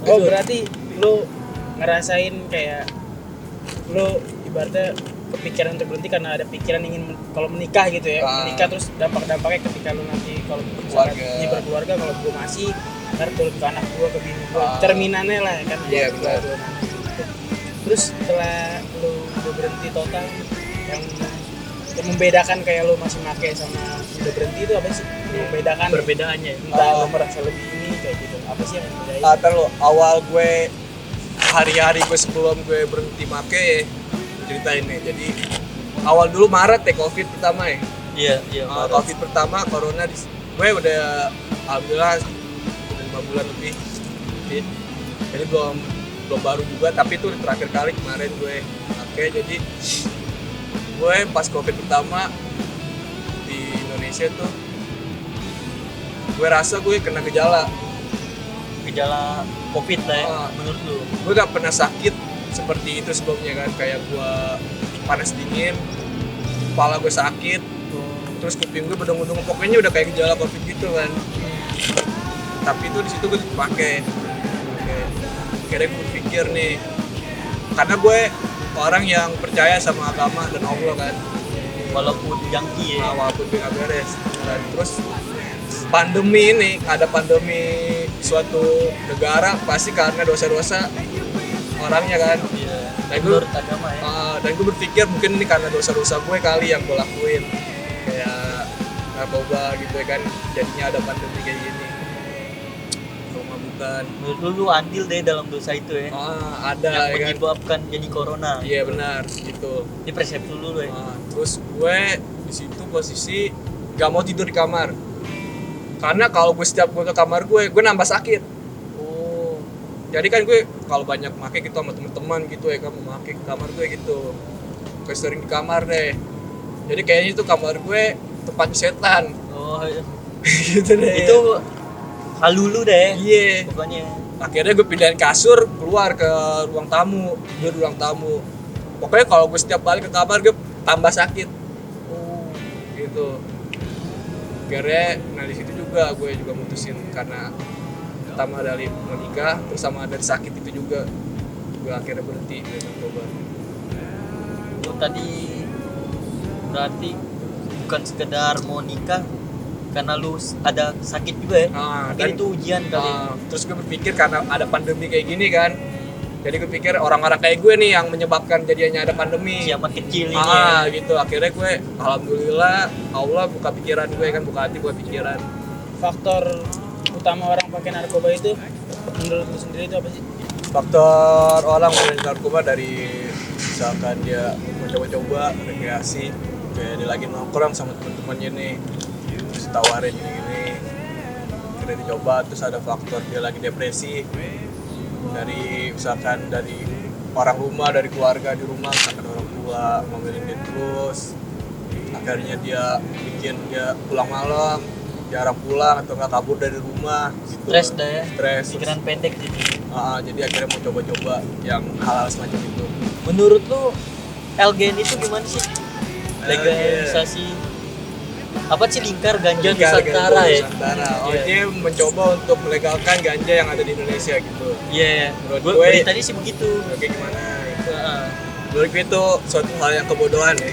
Speaker 2: Oh, berarti lu ngerasain kayak lu ibaratnya kepikiran untuk berhenti karena ada pikiran ingin kalau menikah gitu ya. Menikah, terus dampak-dampaknya ketika lu nanti kalau misalkan ini berkeluarga, kalau gue masih ntar turun ke anak gue, ke bini gue, cerminannya lah kan.
Speaker 1: Iya, benar.
Speaker 2: Terus setelah lu udah berhenti total, yang membedakan kayak lu masih pakai sama udah berhenti itu apa sih? Yang membedakan
Speaker 3: Perbedaannya.
Speaker 2: entah lu merasa lebih ini kayak gitu, apa sih yang membedain?
Speaker 1: Terus awal gue hari-hari gue sebelum gue berhenti make, ceritain nih. Jadi awal dulu Maret ya, Covid pertama ya.
Speaker 3: Iya.
Speaker 1: Covid pertama, corona gue udah alhamdulillah udah 5 bulan lebih. Jadi belum baru juga, tapi itu terakhir kali kemarin gue pakai. Jadi gue pas Covid pertama di Indonesia tuh gue rasa gue kena gejala
Speaker 3: Covid lah ya, menurut lu?
Speaker 1: Gue gak pernah sakit seperti itu sebelumnya kan, kayak gue panas dingin, kepala gue sakit, terus kuping gue bedong-bedong, pokoknya udah kayak gejala Covid gitu kan. Tapi itu di situ gue pakai. Akhirnya gue berpikir nih, karena gue orang yang percaya sama agama dan Allah kan,
Speaker 3: Walaupun junkie ya.
Speaker 1: walaupun gue gak beres. Dan terus pandemi ini, ada pandemi suatu negara pasti karena dosa-dosa orangnya kan.
Speaker 3: Iya.
Speaker 1: Dan
Speaker 3: Menurut agama ya.
Speaker 1: Dan gue berpikir mungkin ini karena dosa-dosa gue kali yang gue lakuin, kayak narkoba gitu ya kan, jadinya ada pandemi kayak gini. Cuma bukan.
Speaker 3: Menurut lu andil deh dalam dosa itu ya.
Speaker 1: Ada
Speaker 3: Yang
Speaker 1: ya kan.
Speaker 3: menyebabkan jadi corona.
Speaker 1: Iya benar gitu.
Speaker 3: Ini persepsi lu ya.
Speaker 1: Terus gue di situ posisi gak mau tidur di kamar, karena kalau setiap gue ke kamar gue nambah sakit. Jadi kan gue kalau banyak make gitu sama teman-teman gitu ya kan, mau make ke kamar gue gitu, gue sering di kamar deh. Jadi kayaknya itu kamar gue tempat setan.
Speaker 3: Oh iya.
Speaker 1: Gitu deh.
Speaker 3: Itu halulu deh.
Speaker 1: Iya.
Speaker 3: Pokoknya.
Speaker 1: Akhirnya gue pindahin kasur, keluar ke ruang tamu, tidur di ruang tamu. Pokoknya kalau gue setiap balik ke kamar gue tambah sakit. Gitu. Akhirnya, nah di situ juga gue juga mutusin, karena pertama dari menikah, terus sama dari sakit itu juga gue akhirnya berhenti dari narkoba.
Speaker 3: Lu tadi berarti bukan sekedar mau nikah karena lu ada sakit juga ya. Mungkin itu ujian kali.
Speaker 1: Terus gue berpikir karena ada pandemi kayak gini kan, jadi gue pikir orang-orang kayak gue nih yang menyebabkan jadinya ada pandemi.
Speaker 3: Kiamat kecil ini ya.
Speaker 1: Gitu. Akhirnya gue alhamdulillah Allah buka pikiran gue kan, buka hati buat pikiran.
Speaker 2: Faktor utama orang pakai narkoba itu menurut lu sendiri itu apa sih?
Speaker 1: Faktor orang pakai narkoba dari misalkan dia mau coba-coba rekreasi, kayak dia lagi nongkrong sama teman-temannya nih, terus tawarin gini-gini, akhirnya dicoba. Terus ada faktor dia lagi depresi, dari misalkan dari orang rumah, dari keluarga di rumah, misalkan orang tua ngomelin dia terus, akhirnya dia bikin dia pulang malam, jarang pulang atau nggak kabur dari rumah gitu.
Speaker 3: Stres dah ya.
Speaker 1: Stres.
Speaker 3: Pikiran pendek jadi.
Speaker 1: Jadi akhirnya mau coba-coba yang hal-hal semacam itu.
Speaker 3: Menurut lu LGN itu gimana sih? Legalisasi apa sih lingkar ganja
Speaker 1: Lingkar
Speaker 3: Nusantara
Speaker 1: Ganja
Speaker 3: ya.
Speaker 1: Nusantara. Oh,
Speaker 3: Iya.
Speaker 1: dia mencoba untuk melegalkan ganja yang ada di Indonesia gitu.
Speaker 3: Iya,
Speaker 1: Menurut
Speaker 3: gue
Speaker 1: gue-
Speaker 3: beritanya sih begitu.
Speaker 1: Oke, gimana?
Speaker 3: Heeh.
Speaker 1: Menurut gue itu suatu hal yang kebodohan ya.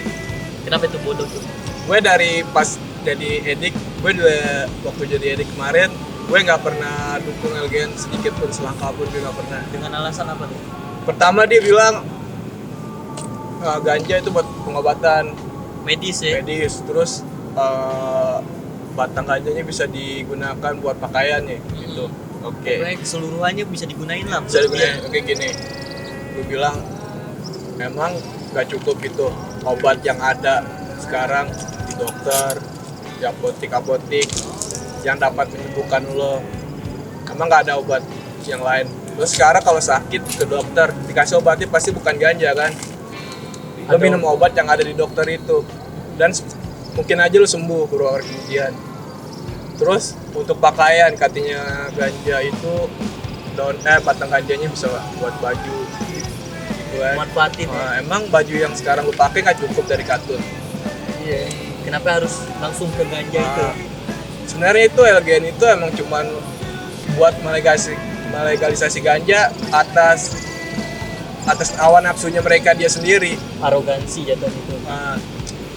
Speaker 3: Kenapa itu bodoh tuh?
Speaker 1: Gue dari pas jadi edik, gue juga waktu jadi edik kemarin, gue nggak pernah dukung LGN sedikit pun, selangkah pun gue nggak pernah.
Speaker 3: Dengan alasan apa tuh?
Speaker 1: Pertama dia bilang ganja itu buat pengobatan
Speaker 3: Medis ya.
Speaker 1: medis, terus batang ganjanya bisa digunakan buat pakaian ya, gitu. Oke.
Speaker 3: Pokoknya keseluruhannya bisa digunain lah.
Speaker 1: Bisa
Speaker 3: maksudnya.
Speaker 1: digunakan. Oke gini, gue bilang memang nggak cukup gitu obat yang ada sekarang di dokter, di apotik yang dapat menyembuhkan lo. Emang nggak ada obat yang lain. Terus sekarang kalau sakit ke dokter dikasih obatnya pasti bukan ganja kan? Lo
Speaker 3: Ada
Speaker 1: minum obat yang ada di dokter itu dan mungkin aja lo sembuh beberapa hari kemudian. Terus untuk pakaian katanya ganja itu batang ganjanya bisa buat baju gitu kan.
Speaker 3: manfaatin.
Speaker 1: Nah, emang baju yang sekarang lo pakai nggak cukup dari katun.
Speaker 3: Iya. Kenapa harus langsung ke ganja itu?
Speaker 1: Nah, sebenarnya itu LGN itu emang cuman buat melegalisasi ganja atas hawa nafsunya mereka dia sendiri.
Speaker 3: Arogansi jatuh itu.
Speaker 1: Nah,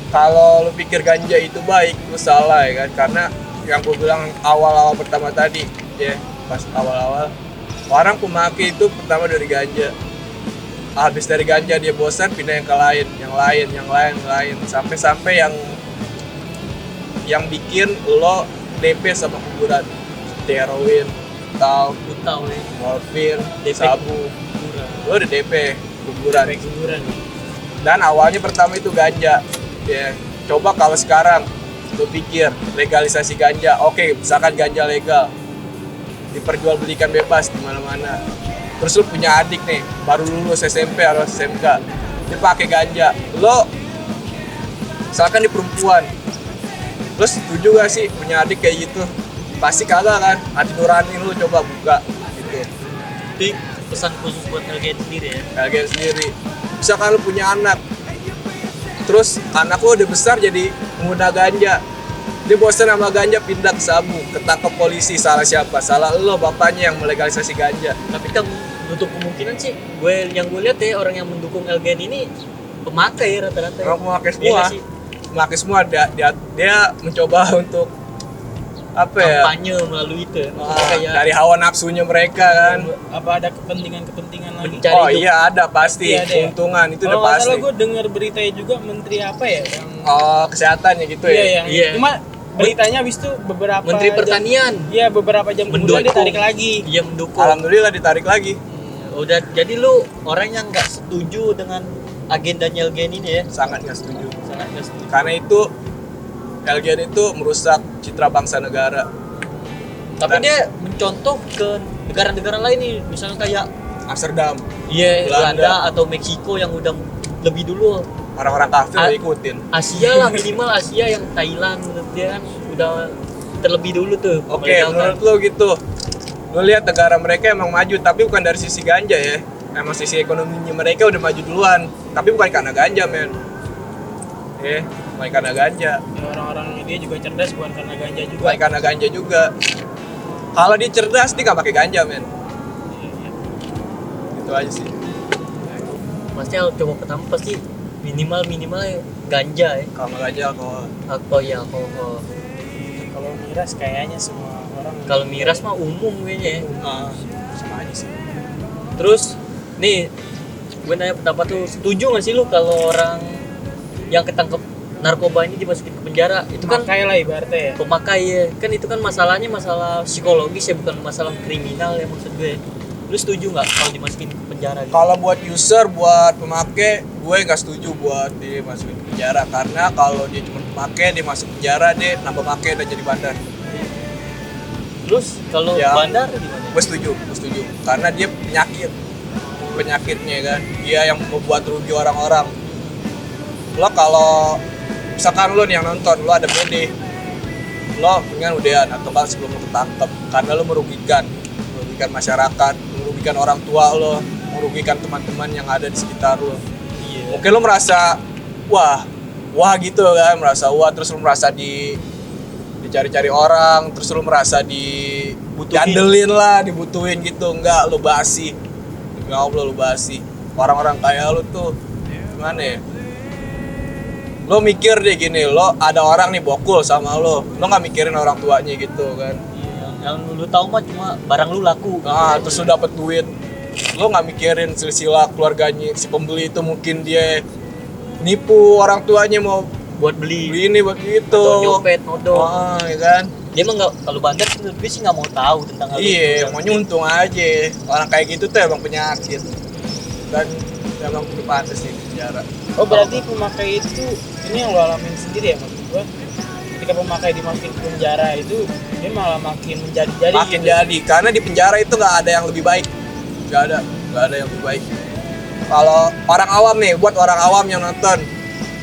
Speaker 1: kalau lu pikir ganja itu baik, lu salah ya kan? Karena yang gue bilang awal-awal pertama tadi, ya pas awal-awal orang pemakai itu pertama dari ganja. Habis dari ganja dia bosan pindah yang lain, sampai yang bikin lo DP sama kuburan, heroin,
Speaker 3: Utau ya.
Speaker 1: morfin,
Speaker 3: DP.
Speaker 1: sabu,
Speaker 3: Kurang.
Speaker 1: lo udah DP kuburan.
Speaker 2: Kuburan.
Speaker 1: Dan awalnya pertama itu ganja. Ya, coba kalau sekarang lu pikir legalisasi ganja, oke, misalkan ganja legal, diperjualbelikan bebas di mana-mana. Terus lu punya adik nih, baru lulus SMP atau SMK, dia pakai ganja. Lo misalkan di perempuan, lo setuju gak sih punya adik kayak gitu? Pasti kagak kan? Hati nurani lu coba buka gitu.
Speaker 3: Tapi pesan khusus buat LGN sendiri ya.
Speaker 1: LGN sendiri. Misalkan lu punya anak, terus anak lu udah besar jadi pengguna ganja, dia bosan sama ganja pindah ke sabu, ketangkep polisi, salah siapa? Salah lo bapaknya yang melegalisasi ganja.
Speaker 3: Tapi kan untuk kemungkinan sih, yang gue lihat ya orang yang mendukung LGN ini pemakai rata-rata.
Speaker 1: Emang pemakai
Speaker 3: Iya
Speaker 1: semua,
Speaker 3: nggak sih?
Speaker 1: pemakai semua. Dia mencoba untuk apa ya?
Speaker 3: Kampanye melalui itu. Ya. Maksudnya kayak
Speaker 1: Dari hawa nafsunya mereka kan.
Speaker 2: Apa ada kepentingan lagi?
Speaker 3: Mencari
Speaker 1: Oh
Speaker 3: hidup.
Speaker 1: iya ada pasti,
Speaker 2: Iya, ada ya?
Speaker 1: keuntungan itu udah
Speaker 2: Kalau nggak
Speaker 1: pasti.
Speaker 2: salah gue dengar beritanya juga menteri apa ya yang
Speaker 1: Oh kesehatannya gitu
Speaker 2: iya
Speaker 1: ya.
Speaker 2: yang
Speaker 3: Iya.
Speaker 2: cuma beritanya habis itu beberapa
Speaker 3: Menteri
Speaker 2: jam-
Speaker 3: Pertanian.
Speaker 2: Iya beberapa jam kemudian dia
Speaker 3: Mendukung.
Speaker 2: tarik lagi.
Speaker 3: Dia mendukung.
Speaker 1: Alhamdulillah ditarik lagi.
Speaker 3: Udah jadi lu orang yang nggak setuju dengan agendanya LGN ini ya.
Speaker 1: Sangat nggak setuju.
Speaker 3: Sangat nggak setuju.
Speaker 1: Karena itu LGN itu merusak citra bangsa negara.
Speaker 3: Tapi
Speaker 1: Dan-
Speaker 3: dia mencontoh ke negara-negara lain nih, misalnya kayak
Speaker 1: Amsterdam,
Speaker 3: Belanda
Speaker 1: Belanda.
Speaker 3: atau Meksiko yang udah lebih dulu.
Speaker 1: orang-orang kafir
Speaker 3: Ah.
Speaker 1: udah ikutin.
Speaker 3: Asia lah, minimal Asia yang Thailand dia kan udah terlebih dulu tuh.
Speaker 1: Oke,
Speaker 3: melegalkan.
Speaker 1: menurut lo gitu. Lo lihat negara mereka emang maju, tapi bukan dari sisi ganja ya. Emang sisi ekonominya mereka udah maju duluan, tapi bukan karena ganja, men. Bukan karena ganja,
Speaker 2: Ya, orang-orang dia juga cerdas bukan karena ganja juga.
Speaker 1: bukan karena ganja juga. Kalau dia cerdas, dia nggak pakai ganja, men. Gitu aja sih.
Speaker 3: Pasti coba pertama pasti minimal ganja ya.
Speaker 1: Kalau nggak ganja, alkohol.
Speaker 3: Alkohol.
Speaker 2: Kalau miras kayaknya semua orang.
Speaker 3: Kalau miras mah umum kayaknya ya.
Speaker 1: Sama aja sih.
Speaker 3: Terus nih gue nanya pendapat lu, setuju gak sih lu kalau orang yang ketangkep narkoba ini dimasukin ke penjara? Itu kan
Speaker 2: Pakai lah ibaratnya ya.
Speaker 3: pemakai ya, kan itu kan masalahnya masalah psikologis ya, bukan masalah kriminal ya maksud gue. Lu setuju nggak kalau dimasukin ke penjara gitu?
Speaker 1: Kalau buat user, buat pemakai, gue nggak setuju buat dia masukin ke penjara. Karena kalau dia cuma pemakai, dia masuk penjara, dia nambah pakai dan jadi bandar.
Speaker 3: Terus kalau
Speaker 1: Ya.
Speaker 3: bandar gimana?
Speaker 1: Gue setuju. Karena dia penyakitnya kan. Dia yang membuat rugi orang-orang. Lo kalau misalkan lo nih yang nonton, lo ada PD, lo dengan udahan atau kalau sebelum lo ketangkep, karena lo merugikan masyarakat, merugikan orang tua lo, merugikan teman-teman yang ada di sekitar lo.
Speaker 3: Iya.
Speaker 1: Mungkin lo merasa, wah, wah gitu kan, merasa wah, terus lu merasa dicari-cari orang, terus lu merasa diandelin lah, dibutuhin gitu. Enggak, lu basi. Demi Allah lu basi. Orang-orang kayak lu tuh gimana ya? Lo mikir deh gini, lo ada orang nih bokul sama lo nggak mikirin orang tuanya gitu kan.
Speaker 3: Yang lu tahu mah cuma barang lu laku.
Speaker 1: Nah, terus lu dapet duit, lo nggak mikirin silsilah keluarganya. Si pembeli itu mungkin dia nipu orang tuanya mau
Speaker 3: buat beli
Speaker 1: ini buat gitu,
Speaker 3: atau nyopet, nodong.
Speaker 1: ya kan.
Speaker 3: Dia emang nggak, kalau bandar menurut gue sih nggak mau tahu tentang hal itu.
Speaker 1: Iya, mau nyuntung aja. Orang kayak gitu tuh emang penyakit dan emang udah pantas di penjara.
Speaker 2: Oh berarti pemakai itu ini yang lo alamin sendiri ya, maksud gua ketika pemakai dimasukin ke penjara itu dia malah makin menjadi-jadi
Speaker 1: Makin
Speaker 2: gitu.
Speaker 1: jadi, karena di penjara itu nggak ada yang lebih baik, nggak ada yang lebih baik. Kalau orang awam nih, buat orang awam yang nonton,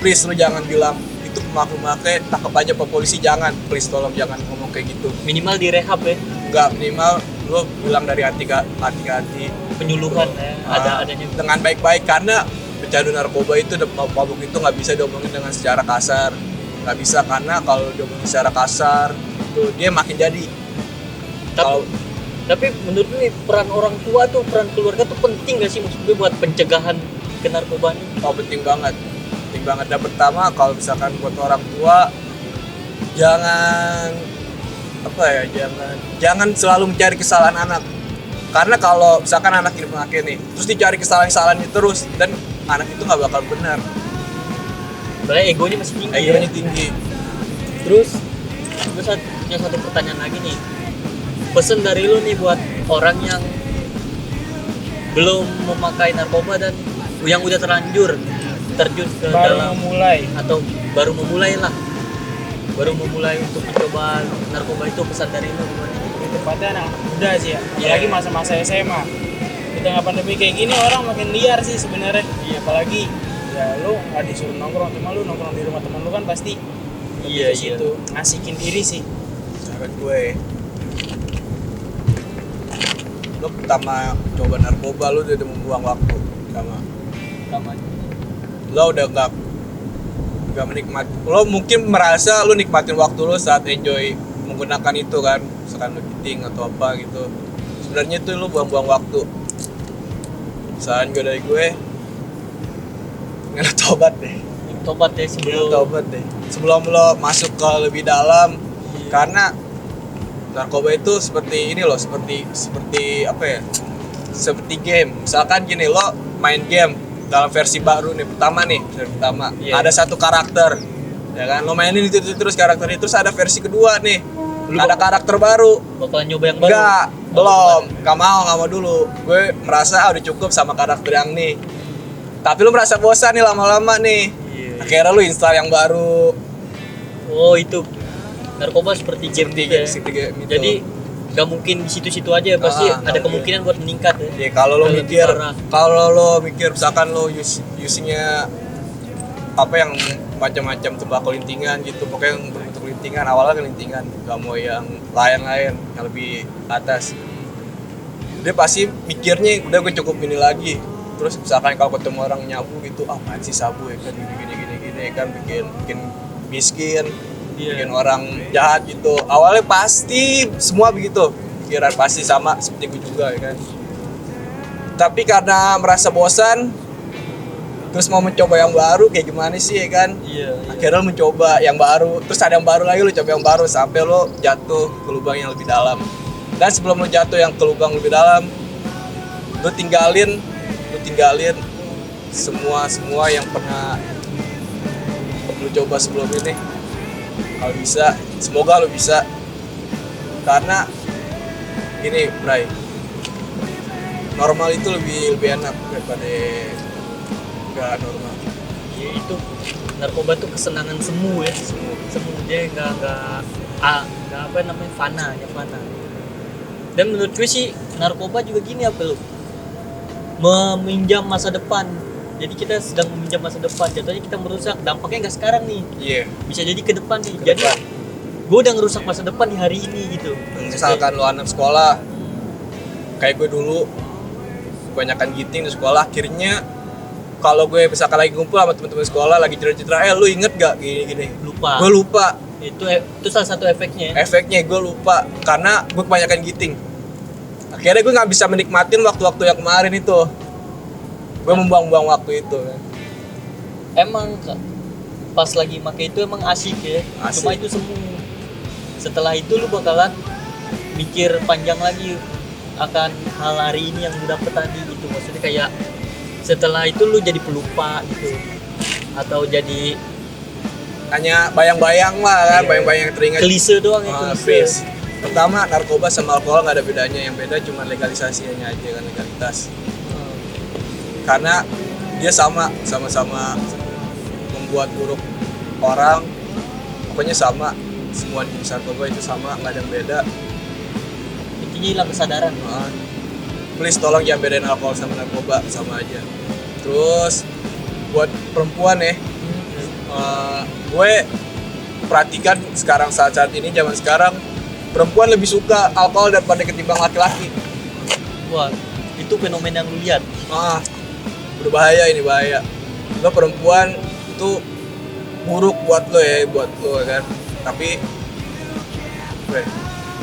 Speaker 1: please lu jangan bilang itu pemakai tangkap aja Pak polisi, jangan, please tolong jangan ngomong kayak gitu.
Speaker 3: Minimal direhab ya,
Speaker 1: Nggak, minimal lu bilang dari hati ke hati
Speaker 3: penyuluhan ya, adanya.
Speaker 1: dengan baik-baik, karena pecandu narkoba itu mabuk itu nggak bisa diomongin dengan secara kasar, nggak bisa, karena kalau diomongin secara kasar tuh dia makin jadi.
Speaker 3: Tapi menurut lu nih, peran orang tua tuh, peran keluarga tuh penting gak sih maksud gue buat pencegahan ke narkoba ini?
Speaker 1: Oh, penting banget. Dan pertama kalau misalkan buat orang tua jangan jangan selalu mencari kesalahan anak. Karena kalau misalkan anak ini pemakai nih, terus dicari kesalahan-kesalahannya terus, dan anak itu nggak bakal benar.
Speaker 3: Soalnya egonya masih tinggi.
Speaker 1: Egonya tinggi.
Speaker 3: Terus gue punya satu pertanyaan lagi nih. Pesan dari lu nih buat orang yang belum memakai narkoba dan yang udah terlanjur terjun ke
Speaker 2: baru
Speaker 3: dalam,
Speaker 2: memulai
Speaker 3: atau baru memulai untuk mencoba narkoba, itu pesan dari lu gimana?
Speaker 2: di tempatnya anak muda sih ya, apalagi
Speaker 3: Iya.
Speaker 2: masa-masa SMA. Di tengah pandemi kayak gini orang makin liar sih sebenarnya. Apalagi ya lu nggak disuruh nongkrong, cuma lu nongkrong di rumah teman lu kan pasti
Speaker 3: Iya,
Speaker 2: ke situ ngasihin diri sih.
Speaker 1: Saran gue, lo pertama coba narkoba lo udah membuang waktu sama lo udah nggak menikmati. Lo mungkin merasa lo nikmatin waktu lo saat enjoy menggunakan itu kan, misalkan lo giting atau apa gitu. Sebenarnya itu lo buang-buang waktu. Saran gue dari gue, nggak tobat deh.
Speaker 3: Tobat ya
Speaker 1: Sebelum lo masuk ke lebih dalam. Karena narkoba itu seperti ini loh, seperti apa ya, seperti game. Misalkan gini, lo main game dalam versi baru nih, versi pertama ada satu karakter, ya kan, lo mainin itu terus karakter itu, terus ada versi kedua nih, ada karakter baru.
Speaker 3: bakalan nyoba yang baru?
Speaker 1: Enggak, belum, nggak mau dulu. Gue merasa udah cukup sama karakter yang nih, tapi lo merasa bosan nih lama-lama nih. Akhirnya lo install yang baru.
Speaker 3: Oh, itu narkoba seperti game gitu ya.
Speaker 1: Game itu.
Speaker 3: Jadi nggak mungkin di situ-situ aja, pasti
Speaker 1: Ah,
Speaker 3: ada
Speaker 1: nggak
Speaker 3: kemungkinan buat meningkat ya.
Speaker 1: Ya kalau lo
Speaker 3: Lebih
Speaker 1: mikir,
Speaker 3: parah.
Speaker 1: misalkan lo usingnya apa yang macam-macam tembakau lintingan gitu, pokoknya yang berbentuk lintingan, awalnya lintingan, gak mau yang lain-lain yang lebih atas. Dia pasti mikirnya udah gue cukup ini lagi. Terus misalkan kalau ketemu orang nyabu gitu, apaan sih sabu ya kan, gini kan, bikin miskin, bikin orang jahat gitu. Awalnya pasti semua begitu, pikiran pasti sama seperti gue juga ya kan. Tapi karena merasa bosan, terus mau mencoba yang baru, kayak gimana sih ya kan. Akhirnya lo mencoba yang baru, terus ada yang baru lagi, lo coba yang baru sampai lo jatuh ke lubang yang lebih dalam. Dan sebelum lo jatuh yang ke lubang lebih dalam, lo tinggalin semua yang pernah lo coba sebelum ini. Kalau bisa, semoga lo bisa. Karena gini, Bray, normal itu lebih enak daripada nggak normal.
Speaker 3: Ya itu, narkoba tuh kesenangan semu ya, semu dia nggak apa namanya, fana. Dan menurut gue sih narkoba juga gini, apa lo, meminjam masa depan. Jadi kita sedang meminjam masa depan, jatuhnya kita merusak. Dampaknya nggak sekarang nih, bisa jadi ke depan nih. Jadi gue udah ngerusak masa depan di hari ini gitu.
Speaker 1: Misalkan lo anak sekolah, kayak gue dulu kebanyakan giting di sekolah, akhirnya kalau gue misalkan lagi ngumpul sama teman-teman sekolah lagi cerita-cerita, lu inget gak gini-gini?
Speaker 3: Lupa.
Speaker 1: Gue lupa.
Speaker 3: Itu salah satu efeknya.
Speaker 1: Efeknya gue lupa karena gue kebanyakan giting. Akhirnya gue nggak bisa menikmatin waktu-waktu yang kemarin itu. Gue membuang-buang waktu itu kan.
Speaker 3: Emang pas lagi pakai itu emang asik ya.
Speaker 1: Asik.
Speaker 3: Cuma itu semu. Setelah itu lu bakalan mikir panjang lagi akan hal hari ini yang lu dapet tadi gitu. Maksudnya kayak setelah itu lu jadi pelupa gitu. Atau jadi
Speaker 1: Hanya bayang-bayang lah kan, bayang-bayang yang teringat.
Speaker 3: klise doang ya,
Speaker 1: Please.
Speaker 3: klise.
Speaker 1: Pertama, narkoba sama alkohol nggak ada bedanya. Yang beda cuma legalisasinya aja kan, legalitas. Karena dia sama-sama membuat buruk orang. Pokoknya sama. Semua jenis narkoba itu sama, nggak ada yang beda.
Speaker 3: Intinya hilang kesadaran.
Speaker 1: Please tolong jangan bedain alkohol sama narkoba, sama aja. Terus buat perempuan ya, gue perhatikan sekarang saat ini zaman sekarang perempuan lebih suka alkohol daripada ketimbang laki-laki.
Speaker 3: Wah, itu fenomena yang lu lihat.
Speaker 1: Berbahaya, ini bahaya. Lo perempuan itu buruk buat lo kan. Tapi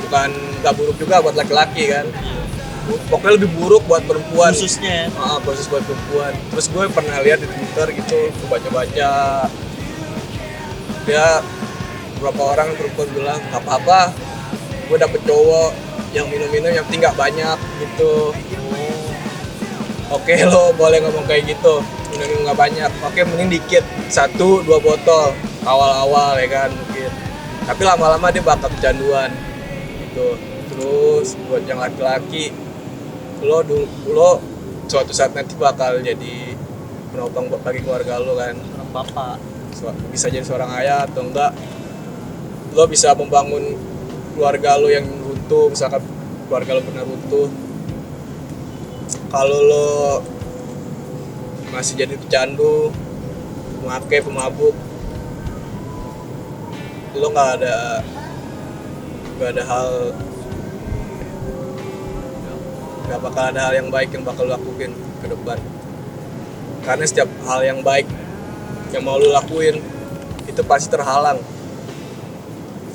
Speaker 1: bukan nggak buruk juga buat laki-laki kan. Pokoknya lebih buruk buat perempuan.
Speaker 3: Khususnya.
Speaker 1: Khusus buat perempuan. Terus gue pernah lihat di Twitter gitu, gue baca-baca. Dia beberapa orang perempuan bilang nggak apa-apa, gue dapet cowok yang minum-minum yang penting nggak banyak gitu. Oke, lo boleh ngomong kayak gitu, minum nggak banyak. Oke, mending dikit, 1-2 botol awal-awal ya kan mungkin. Tapi lama-lama dia bakal kecanduan gitu. Terus buat yang laki-laki, lo suatu saat nanti bakal jadi penopang bagi keluarga lo kan.
Speaker 3: Orang papa.
Speaker 1: Bisa jadi seorang ayah atau enggak, lo bisa membangun keluarga lo yang runtuh, misalkan keluarga lo pernah runtuh. Kalau lo masih jadi pecandu, pemabuk, lo nggak bakal ada hal yang baik yang bakal lo lakuin ke depan. Karena setiap hal yang baik yang mau lo lakuin itu pasti terhalang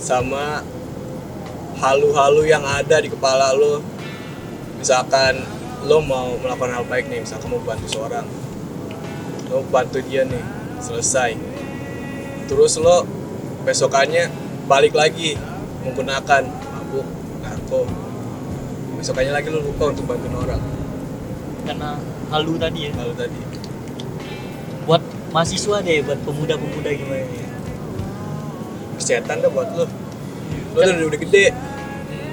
Speaker 1: sama halu-halu yang ada di kepala lo. Misalkan lo mau melakukan hal baik nih, misalkan mau bantu seorang, lo bantu dia nih, selesai, terus lo besokannya balik lagi menggunakan mabuk, narko, besokannya lagi lo lupa untuk bantu orang
Speaker 3: Karena halu tadi ya.
Speaker 1: lalu tadi.
Speaker 3: Buat mahasiswa deh, buat pemuda-pemuda gimana ya?
Speaker 1: Kesehatan dah buat lo udah gede,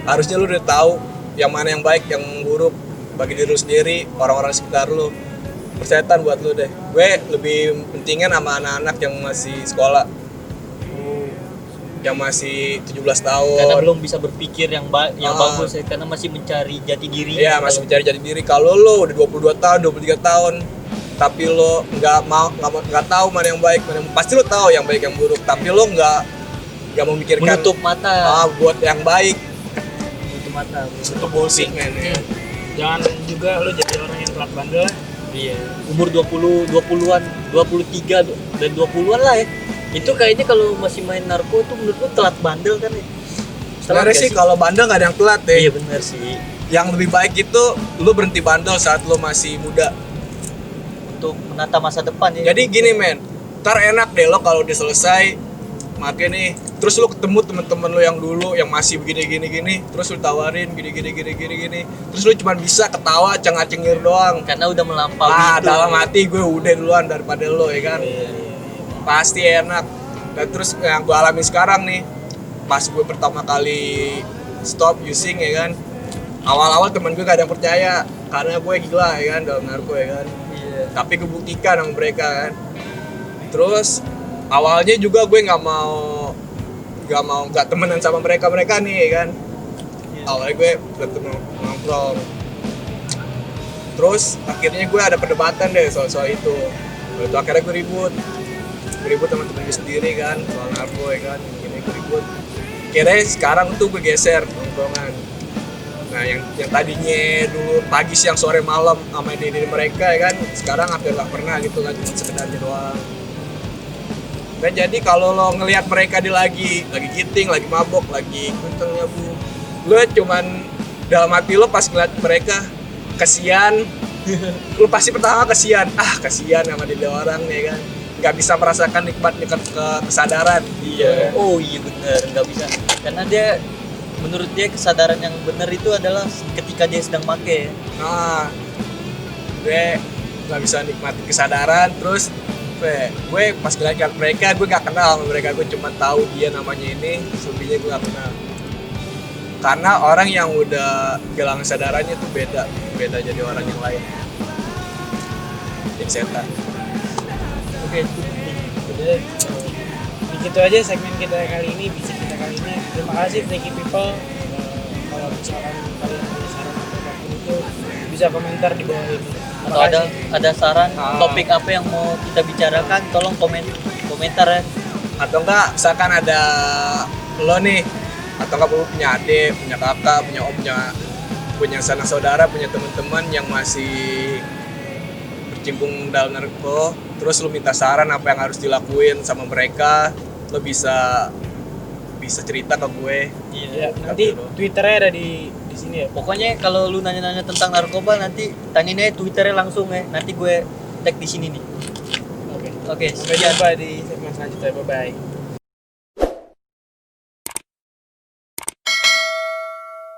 Speaker 1: harusnya lo udah tahu yang mana yang baik, yang buruk bagi diri lo sendiri, orang-orang sekitar lo. Persetan buat lo deh. Gue lebih pentingin sama anak-anak yang masih sekolah, yang masih 17 tahun.
Speaker 3: Karena belum bisa berpikir yang bagus ya, karena masih mencari jati diri.
Speaker 1: Iya, masih mencari jati diri. Kalau lo udah 22 tahun, 23 tahun, tapi lo nggak tahu mana yang baik, pasti lo tahu yang baik yang buruk, tapi lo nggak memikirkan
Speaker 3: Menutup mata.
Speaker 1: buat yang baik.
Speaker 3: Menutup mata.
Speaker 1: Itu bullshit men ya.
Speaker 2: Jangan juga lo jadi orang yang telat bandel lah.
Speaker 3: Iya. Umur 20-an, 23 dan 20-an lah ya. Itu kayaknya kalau masih main narko tuh menurut lu telat bandel kan ya?
Speaker 1: Sebenarnya sih kalau bandel nggak ada yang telat deh.
Speaker 3: Iya benar sih.
Speaker 1: Yang lebih baik itu lo berhenti bandel saat lo masih muda.
Speaker 3: Untuk menata masa depan ya.
Speaker 1: Jadi gini men, ntar enak deh lo kalau udah selesai make nih, terus lo ketemu temen-temen lo yang dulu yang masih begini, terus lo tawarin gini, terus lo cuma bisa ketawa cengir doang.
Speaker 3: Karena udah melampaui itu.
Speaker 1: Dalam hati gue udah duluan daripada lo ya kan.
Speaker 3: Iya.
Speaker 1: Pasti enak. Dan terus yang gue alami sekarang nih, pas gue pertama kali stop using ya kan, awal-awal temen gue gak ada yang percaya karena gue gila ya kan dalam narko ya kan.
Speaker 3: Iya.
Speaker 1: Tapi gue buktikan sama mereka kan. Terus awalnya juga gue nggak temenan sama mereka nih ya kan.
Speaker 3: Iya.
Speaker 1: Awalnya gue bertemu nongkrong. Terus akhirnya gue ada perdebatan deh soal itu. Lalu akhirnya gue ribut sama temen gue sendiri kan soal narko ya kan. Akhirnya gue ribut. Akhirnya sekarang tuh gue geser nongkrongan. Nah yang tadinya dulu pagi siang sore malam sama diri mereka ya kan, sekarang hampir nggak pernah gitu kan, cuma sekedarnya doang. Dan jadi kalau lo ngelihat mereka lagi giting, lagi mabok, lagi kenceng ya bu, lo cuman dalam hati lo pas ngeliat mereka kasihan, lo pasti pertama kasihan sama diri orang ya kan, nggak bisa merasakan nikmat kesadaran.
Speaker 3: Iya. Oh iya bener, nggak bisa. Karena dia, menurut dia kesadaran yang benar itu adalah ketika dia sedang make.
Speaker 1: Nah, gue nggak bisa nikmatin kesadaran. Terus gue pas ngeliat mereka, gue nggak kenal sama mereka, gue cuma tahu dia namanya ini, selebihnya gue nggak kenal. Karena orang yang udah kehilangan kesadarannya tuh beda jadi orang yang lain. Jadi setan.
Speaker 2: Oke, udah begitu aja segmen kita kali ini, bisik kita kali ini. Terima kasih Freaky People. Kalau misalkan kalian punya saran atau apapun itu bisa komentar di bawah ini.
Speaker 3: Atau ada saran topik apa yang mau kita bicarakan, tolong komentar ya.
Speaker 1: Atau enggak misalkan ada lo nih, atau enggak lo punya adik, punya kakak, punya om, punya sanak saudara, punya teman-teman yang masih bercimpung dalam narko, terus lo minta saran apa yang harus dilakuin sama mereka, lo bisa cerita ke gue.
Speaker 2: Iya, nanti Twitternya ada di sini ya.
Speaker 3: Pokoknya kalau lu nanya-nanya tentang narkoba, nanti tanyain aja Twitternya langsung ya. Nanti gue tag di sini nih.
Speaker 2: Oke.
Speaker 3: Oke,
Speaker 2: Sampai
Speaker 3: sekian.
Speaker 2: jumpa di segmen selanjutnya. Bye bye.